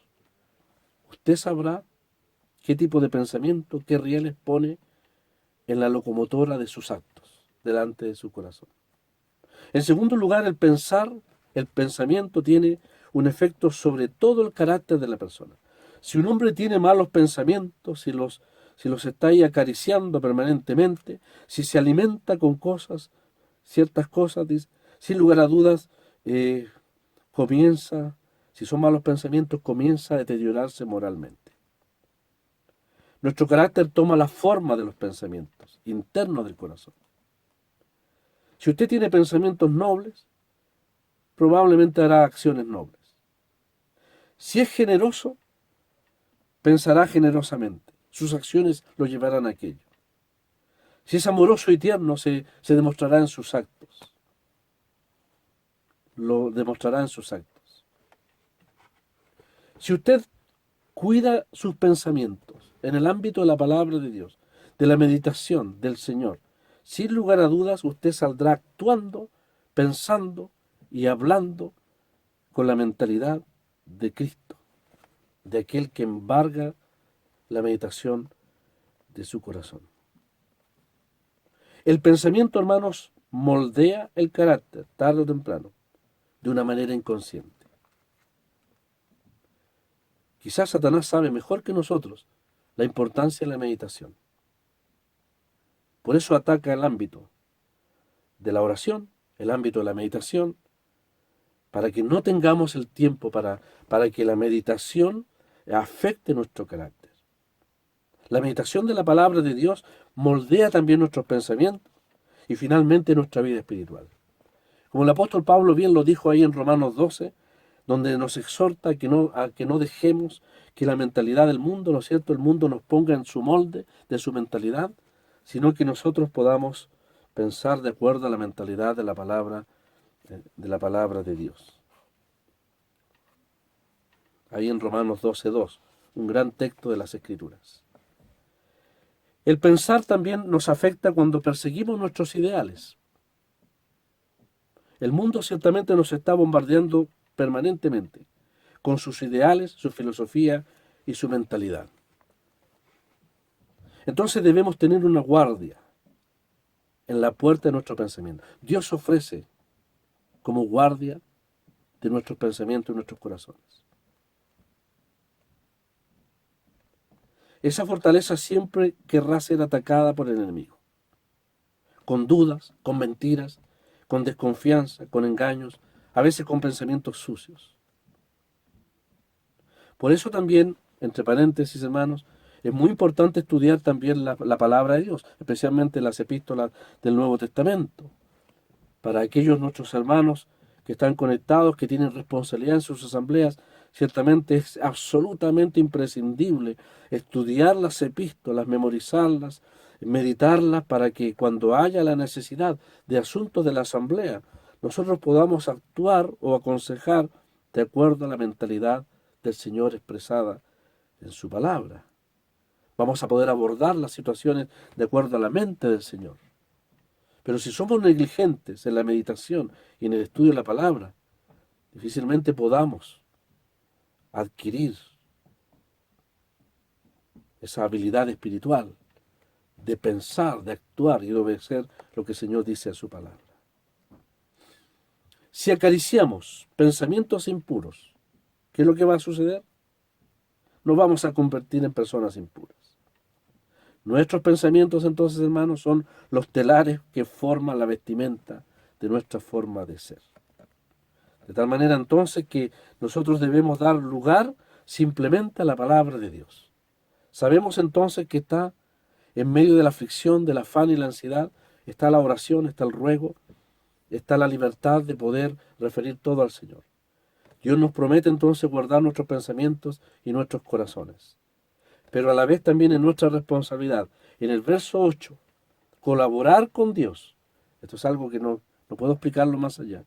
Usted sabrá qué tipo de pensamiento, qué rieles pone en la locomotora de sus actos, delante de su corazón. En segundo lugar, el pensamiento tiene un efecto sobre todo el carácter de la persona. Si un hombre tiene malos pensamientos, si los está ahí acariciando permanentemente, si se alimenta con ciertas cosas, sin lugar a dudas, si son malos pensamientos, comienza a deteriorarse moralmente. Nuestro carácter toma la forma de los pensamientos internos del corazón. Si usted tiene pensamientos nobles, probablemente hará acciones nobles. Si es generoso, pensará generosamente. Sus acciones lo llevarán a aquello. Si es amoroso y tierno, se demostrará en sus actos. Lo demostrará en sus actos. Si usted cuida sus pensamientos en el ámbito de la palabra de Dios, de la meditación del Señor, sin lugar a dudas usted saldrá actuando, pensando y hablando con la mentalidad de Cristo, de aquel que embarga la meditación de su corazón. El pensamiento, hermanos, moldea el carácter, tarde o temprano, de una manera inconsciente. Quizás Satanás sabe mejor que nosotros la importancia de la meditación. Por eso ataca el ámbito de la oración, el ámbito de la meditación, para que no tengamos el tiempo para que la meditación afecte nuestro carácter. La meditación de la palabra de Dios moldea también nuestros pensamientos y finalmente nuestra vida espiritual. Como el apóstol Pablo bien lo dijo ahí en Romanos 12, donde nos exhorta a que no dejemos que la mentalidad del mundo, ¿no es cierto?, el mundo nos ponga en su molde de su mentalidad, sino que nosotros podamos pensar de acuerdo a la mentalidad de la palabra de Dios. Ahí en Romanos 12:2, un gran texto de las Escrituras. El pensar también nos afecta cuando perseguimos nuestros ideales. El mundo ciertamente nos está bombardeando permanentemente con sus ideales, su filosofía y su mentalidad. Entonces debemos tener una guardia en la puerta de nuestro pensamiento. Dios ofrece como guardia de nuestros pensamientos y nuestros corazones. Esa fortaleza siempre querrá ser atacada por el enemigo, con dudas, con mentiras, con desconfianza, con engaños, a veces con pensamientos sucios. Por eso también, entre paréntesis, hermanos, es muy importante estudiar también la palabra de Dios, especialmente las epístolas del Nuevo Testamento, para aquellos nuestros hermanos que están conectados, que tienen responsabilidad en sus asambleas. Ciertamente es absolutamente imprescindible estudiar las epístolas, memorizarlas, meditarlas, para que cuando haya la necesidad de asuntos de la asamblea, nosotros podamos actuar o aconsejar de acuerdo a la mentalidad del Señor expresada en su palabra. Vamos a poder abordar las situaciones de acuerdo a la mente del Señor. Pero si somos negligentes en la meditación y en el estudio de la palabra, difícilmente podamos adquirir esa habilidad espiritual de pensar, de actuar y de obedecer lo que el Señor dice a su palabra. Si acariciamos pensamientos impuros, ¿qué es lo que va a suceder? Nos vamos a convertir en personas impuras. Nuestros pensamientos, entonces, hermanos, son los telares que forman la vestimenta de nuestra forma de ser. De tal manera, entonces, que nosotros debemos dar lugar simplemente a la palabra de Dios. Sabemos, entonces, que está en medio de la aflicción, del afán y la ansiedad, está la oración, está el ruego, está la libertad de poder referir todo al Señor. Dios nos promete, entonces, guardar nuestros pensamientos y nuestros corazones. Pero a la vez también es nuestra responsabilidad. En el verso 8, colaborar con Dios. Esto es algo que no puedo explicarlo más allá.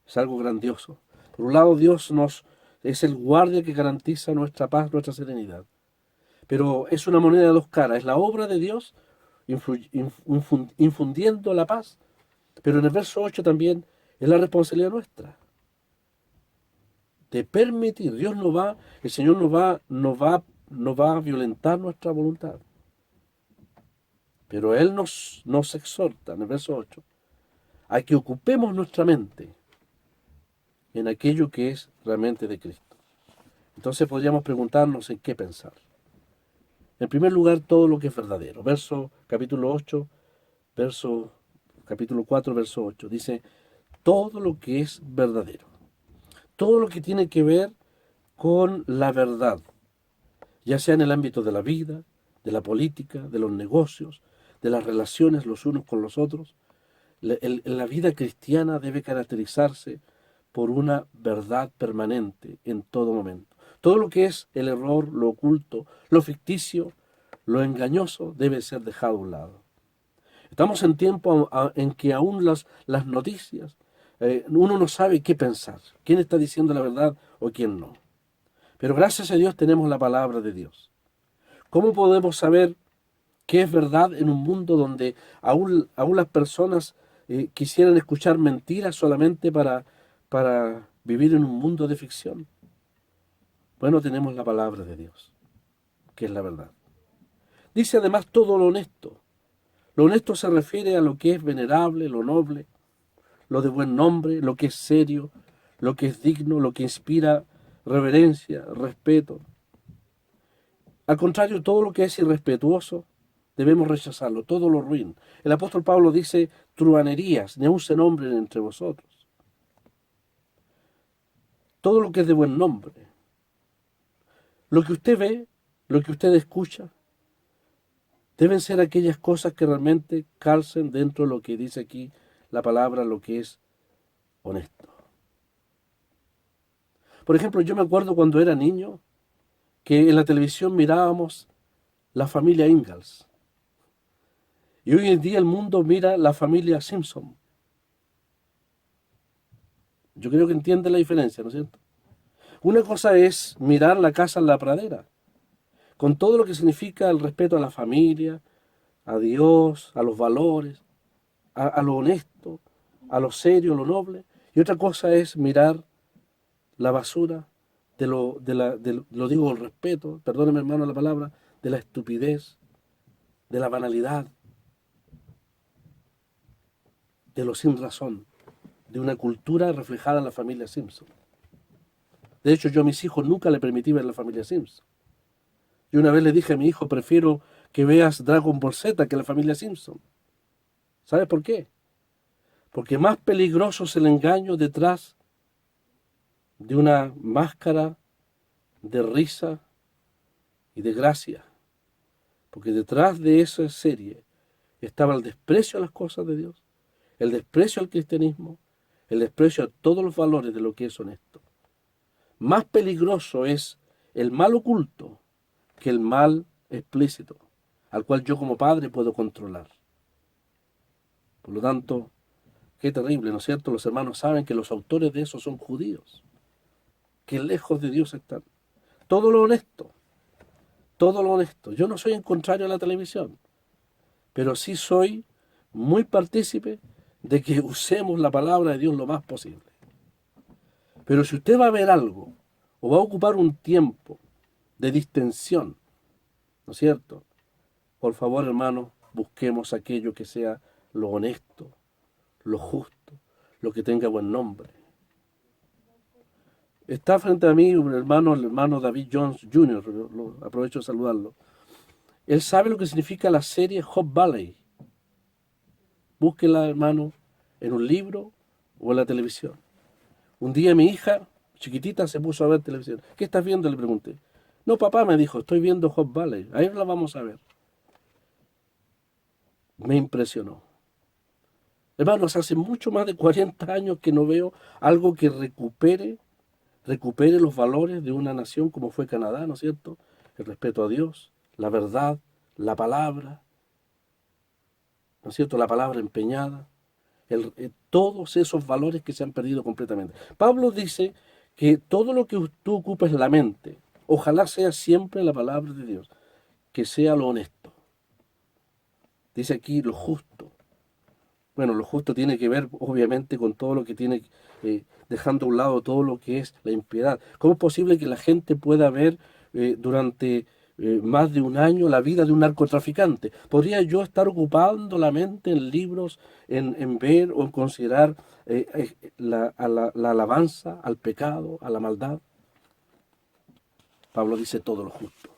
Es algo grandioso. Por un lado, Dios es el guardia que garantiza nuestra paz, nuestra serenidad. Pero es una moneda de dos caras. Es la obra de Dios infundiendo la paz. Pero en el verso 8 también es la responsabilidad nuestra. De permitir. El Señor no va a violentar nuestra voluntad. Pero Él nos exhorta en el verso 8 a que ocupemos nuestra mente en aquello que es realmente de Cristo. Entonces podríamos preguntarnos en qué pensar. En primer lugar, todo lo que es verdadero. Capítulo 4, verso 8. Dice, todo lo que es verdadero. Todo lo que tiene que ver con la verdad. Ya sea en el ámbito de la vida, de la política, de los negocios, de las relaciones los unos con los otros. La vida cristiana debe caracterizarse por una verdad permanente en todo momento. Todo lo que es el error, lo oculto, lo ficticio, lo engañoso, debe ser dejado a un lado. Estamos en tiempo en que aún las noticias, uno no sabe qué pensar, quién está diciendo la verdad o quién no. Pero gracias a Dios tenemos la palabra de Dios. ¿Cómo podemos saber qué es verdad en un mundo donde aún las personas quisieran escuchar mentiras solamente para vivir en un mundo de ficción? Bueno, tenemos la palabra de Dios, que es la verdad. Dice además todo lo honesto. Lo honesto se refiere a lo que es venerable, lo noble, lo de buen nombre, lo que es serio, lo que es digno, lo que inspira reverencia, respeto. Al contrario, todo lo que es irrespetuoso debemos rechazarlo, todo lo ruin. El apóstol Pablo dice, truhanerías, ni aun se nombren entre vosotros. Todo lo que es de buen nombre. Lo que usted ve, lo que usted escucha, deben ser aquellas cosas que realmente calcen dentro de lo que dice aquí la palabra, lo que es honesto. Por ejemplo, yo me acuerdo cuando era niño que en la televisión mirábamos la familia Ingalls. Y hoy en día el mundo mira la familia Simpson. Yo creo que entiende la diferencia, ¿no es cierto? Una cosa es mirar la casa en la pradera, con todo lo que significa el respeto a la familia, a Dios, a los valores, a lo honesto, a lo serio, a lo noble. Y otra cosa es mirar la basura lo digo con respeto, perdóneme hermano la palabra, de la estupidez, de la banalidad, de lo sin razón, de una cultura reflejada en la familia Simpson. De hecho, yo a mis hijos nunca le permití ver la familia Simpson. Yo una vez le dije a mi hijo, prefiero que veas Dragon Ball Z que la familia Simpson. ¿Sabes por qué? Porque más peligroso es el engaño detrás de una máscara de risa y de gracia. Porque detrás de esa serie estaba el desprecio a las cosas de Dios, el desprecio al cristianismo, el desprecio a todos los valores de lo que es honesto. Más peligroso es el mal oculto que el mal explícito, al cual yo como padre puedo controlar. Por lo tanto, qué terrible, ¿no es cierto? Los hermanos saben que los autores de eso son judíos, que lejos de Dios están. Todo lo honesto. Yo no soy en contrario a la televisión, pero sí soy muy partícipe de que usemos la palabra de Dios lo más posible. Pero si usted va a ver algo, o va a ocupar un tiempo de distensión, ¿no es cierto? Por favor, hermano, busquemos aquello que sea lo honesto, lo justo, lo que tenga buen nombre. Está frente a mí el hermano David Jones Jr., aprovecho de saludarlo. Él sabe lo que significa la serie Hope Valley. Búsquela, hermano, en un libro o en la televisión. Un día mi hija, chiquitita, se puso a ver televisión. ¿Qué estás viendo?, le pregunté. No, papá, me dijo, estoy viendo Hope Valley. Ahí la vamos a ver. Me impresionó. Hermanos, hace mucho más de 40 años que no veo algo que recupere los valores de una nación como fue Canadá, ¿no es cierto? El respeto a Dios, la verdad, la palabra, ¿no es cierto? La palabra empeñada, todos esos valores que se han perdido completamente. Pablo dice que todo lo que tú ocupes la mente, ojalá sea siempre la palabra de Dios, que sea lo honesto. Dice aquí lo justo. Bueno, lo justo tiene que ver obviamente con todo lo que tiene, dejando a un lado todo lo que es la impiedad. ¿Cómo es posible que la gente pueda ver durante más de un año la vida de un narcotraficante? ¿Podría yo estar ocupando la mente en libros, en ver o en considerar la alabanza al pecado, a la maldad? Pablo dice todo lo justo.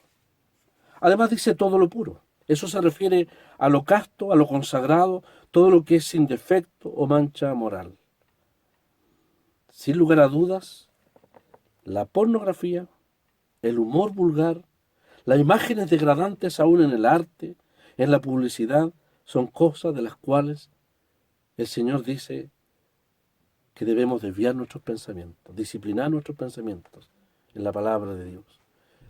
Además dice todo lo puro. Eso se refiere a lo casto, a lo consagrado, todo lo que es sin defecto o mancha moral. Sin lugar a dudas, la pornografía, el humor vulgar, las imágenes degradantes aún en el arte, en la publicidad, son cosas de las cuales el Señor dice que debemos desviar nuestros pensamientos, disciplinar nuestros pensamientos en la palabra de Dios.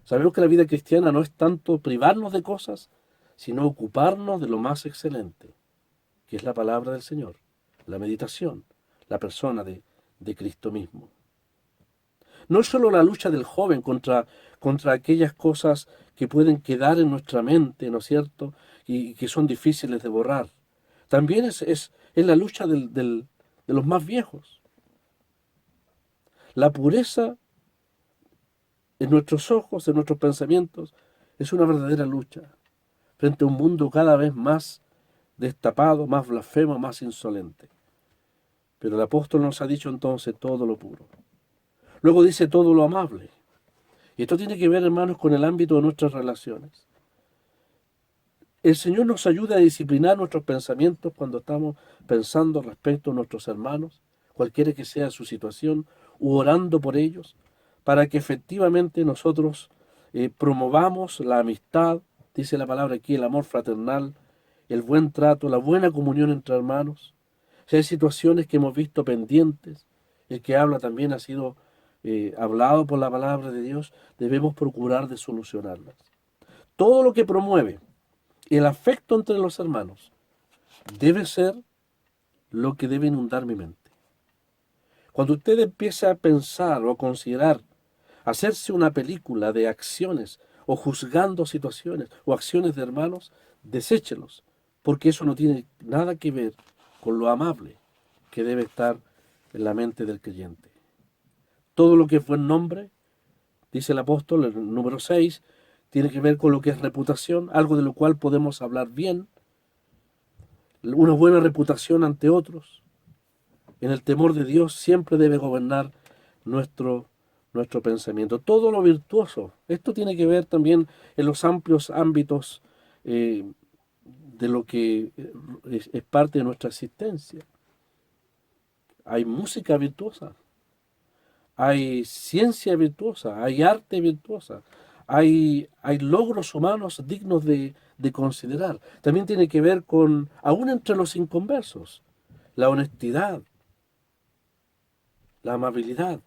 Sabemos que la vida cristiana no es tanto privarnos de cosas, sino ocuparnos de lo más excelente, que es la palabra del Señor, la meditación, la persona de Cristo mismo. No es solo la lucha del joven contra aquellas cosas que pueden quedar en nuestra mente, ¿no es cierto?, y que son difíciles de borrar. También es la lucha de los más viejos. La pureza en nuestros ojos, en nuestros pensamientos, es una verdadera lucha frente a un mundo cada vez más destapado, más blasfemo, más insolente. Pero el apóstol nos ha dicho entonces todo lo puro. Luego dice todo lo amable. Y esto tiene que ver, hermanos, con el ámbito de nuestras relaciones. El Señor nos ayuda a disciplinar nuestros pensamientos cuando estamos pensando respecto a nuestros hermanos, cualquiera que sea su situación, u orando por ellos, para que efectivamente nosotros promovamos la amistad, dice la palabra aquí, el amor fraternal, el buen trato, la buena comunión entre hermanos. Si hay situaciones que hemos visto pendientes, el que habla también ha sido hablado por la palabra de Dios, debemos procurar de solucionarlas. Todo lo que promueve el afecto entre los hermanos debe ser lo que debe inundar mi mente. Cuando usted empiece a pensar o a considerar hacerse una película de acciones o juzgando situaciones o acciones de hermanos, deséchelos, porque eso no tiene nada que ver con lo amable que debe estar en la mente del creyente. Todo lo que es buen nombre, dice el apóstol, el número 6, tiene que ver con lo que es reputación, algo de lo cual podemos hablar bien, una buena reputación ante otros. En el temor de Dios siempre debe gobernar nuestro pensamiento. Todo lo virtuoso. Esto tiene que ver también en los amplios ámbitos de lo que es parte de nuestra existencia. Hay música virtuosa, hay ciencia virtuosa, hay arte virtuosa, hay logros humanos dignos de considerar. También tiene que ver con, aún entre los inconversos, la honestidad, la amabilidad,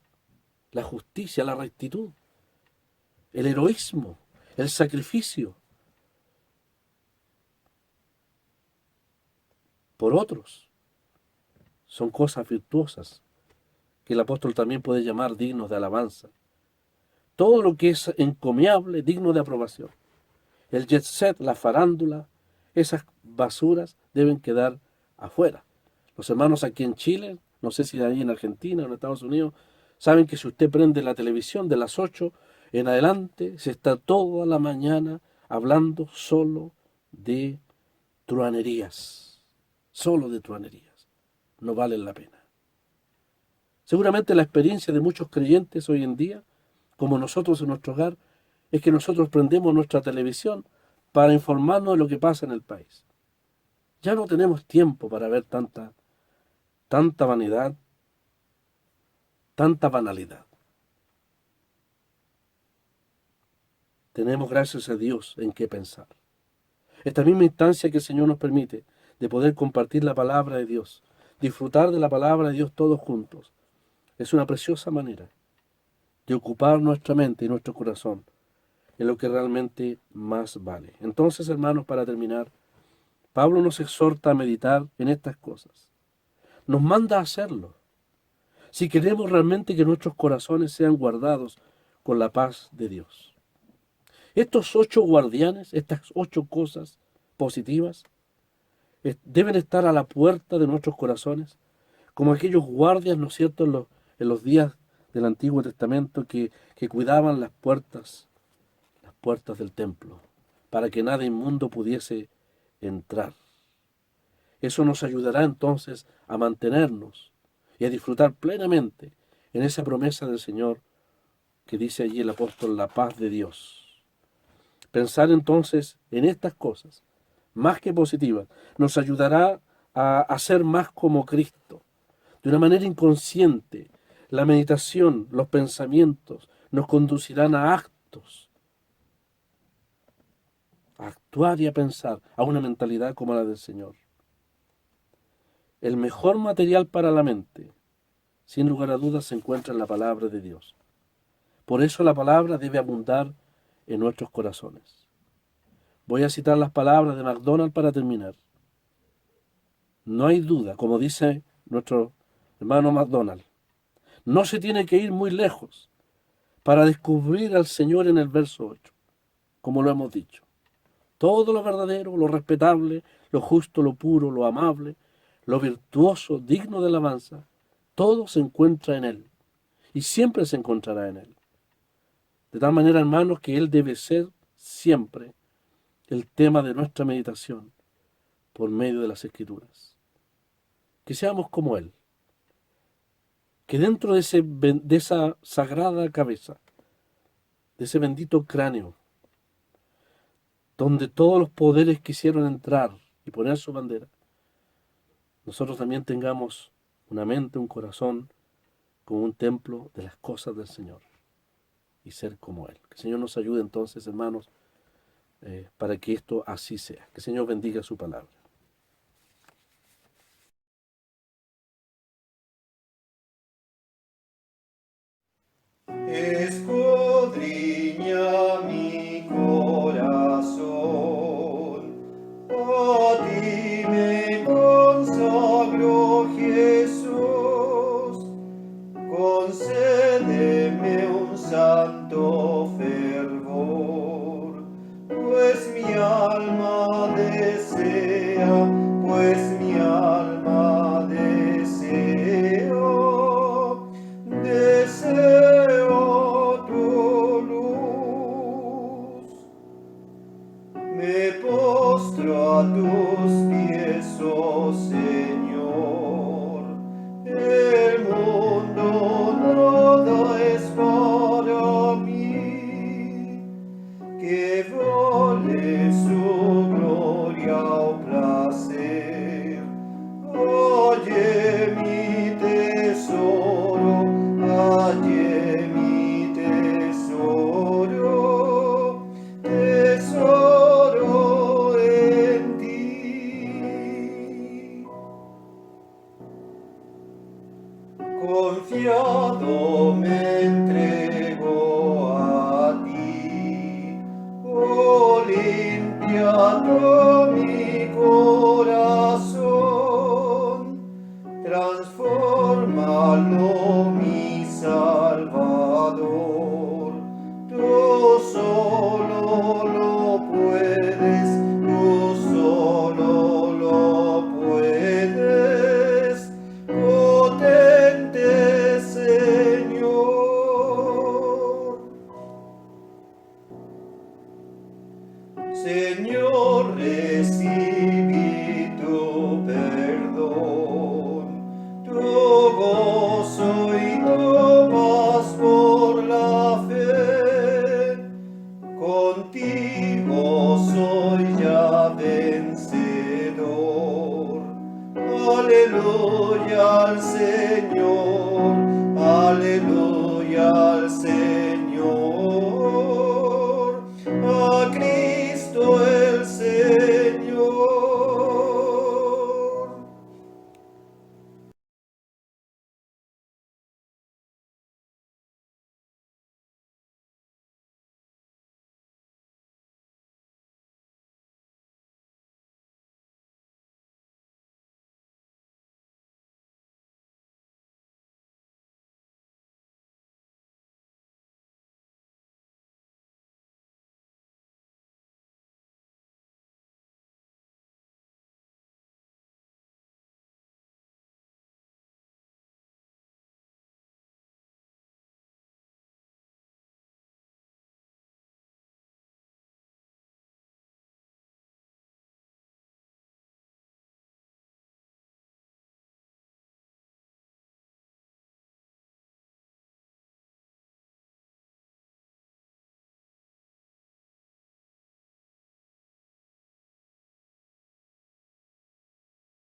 la justicia, la rectitud, el heroísmo, el sacrificio por otros. Son cosas virtuosas que el apóstol también puede llamar dignos de alabanza. Todo lo que es encomiable, digno de aprobación. El jet set, la farándula, esas basuras deben quedar afuera. Los hermanos aquí en Chile, no sé si ahí en Argentina o en Estados Unidos, Saben que si usted prende la televisión de las 8 en adelante, se está toda la mañana hablando solo de truanerías, solo de truanerías. No valen la pena. Seguramente la experiencia de muchos creyentes hoy en día, como nosotros en nuestro hogar, es que nosotros prendemos nuestra televisión para informarnos de lo que pasa en el país. Ya no tenemos tiempo para ver tanta vanidad, tanta banalidad. Tenemos, gracias a Dios, en qué pensar. Esta misma instancia que el Señor nos permite de poder compartir la palabra de Dios, disfrutar de la palabra de Dios todos juntos, es una preciosa manera de ocupar nuestra mente y nuestro corazón en lo que realmente más vale. Entonces, hermanos, para terminar, Pablo nos exhorta a meditar en estas cosas. Nos manda a hacerlo. Si queremos realmente que nuestros corazones sean guardados con la paz de Dios. Estos 8 guardianes, estas 8 cosas positivas, deben estar a la puerta de nuestros corazones, como aquellos guardias, ¿no es cierto?, en los días del Antiguo Testamento que cuidaban las puertas del templo, para que nada inmundo pudiese entrar. Eso nos ayudará entonces a mantenernos y a disfrutar plenamente en esa promesa del Señor que dice allí el apóstol, la paz de Dios. Pensar entonces en estas cosas, más que positivas, nos ayudará a ser más como Cristo. De una manera inconsciente, la meditación, los pensamientos, nos conducirán a actos, a actuar y a pensar, a una mentalidad como la del Señor. El mejor material para la mente, sin lugar a dudas, se encuentra en la palabra de Dios. Por eso la palabra debe abundar en nuestros corazones. Voy a citar las palabras de MacDonald para terminar. No hay duda, como dice nuestro hermano MacDonald, no se tiene que ir muy lejos para descubrir al Señor en el verso 8, como lo hemos dicho. Todo lo verdadero, lo respetable, lo justo, lo puro, lo amable, lo virtuoso, digno de alabanza, todo se encuentra en Él y siempre se encontrará en Él. De tal manera, hermanos, que Él debe ser siempre el tema de nuestra meditación por medio de las Escrituras. Que seamos como Él. Que dentro de esa sagrada cabeza, de ese bendito cráneo, donde todos los poderes quisieron entrar y poner su bandera, nosotros también tengamos una mente, un corazón, como un templo de las cosas del Señor y ser como Él. Que el Señor nos ayude entonces, hermanos, para que esto así sea. Que el Señor bendiga su palabra. Escudriña mi corazón, a ti me consagro, Jesús, concédeme un santo fervor, pues mi alma desea, pues mi alma desea, deseo tu luz. Me postro a tus pies, oh Señor. El mundo nada es para mí, que vale su gloria o placer. Oye mi tesoro, oye mi tesoro, tesoro en ti. Confiado me entrego a ti, oh limpia todo mi corazón, transfórmalo mi Salvador. Tú solo lo puedes, tú solo lo puedes, potente Señor. Señor, recibí tu perdón, tu gozo y tu paz por la fe. Contigo soy ya vencedor. Aleluya al Señor, aleluya al Señor.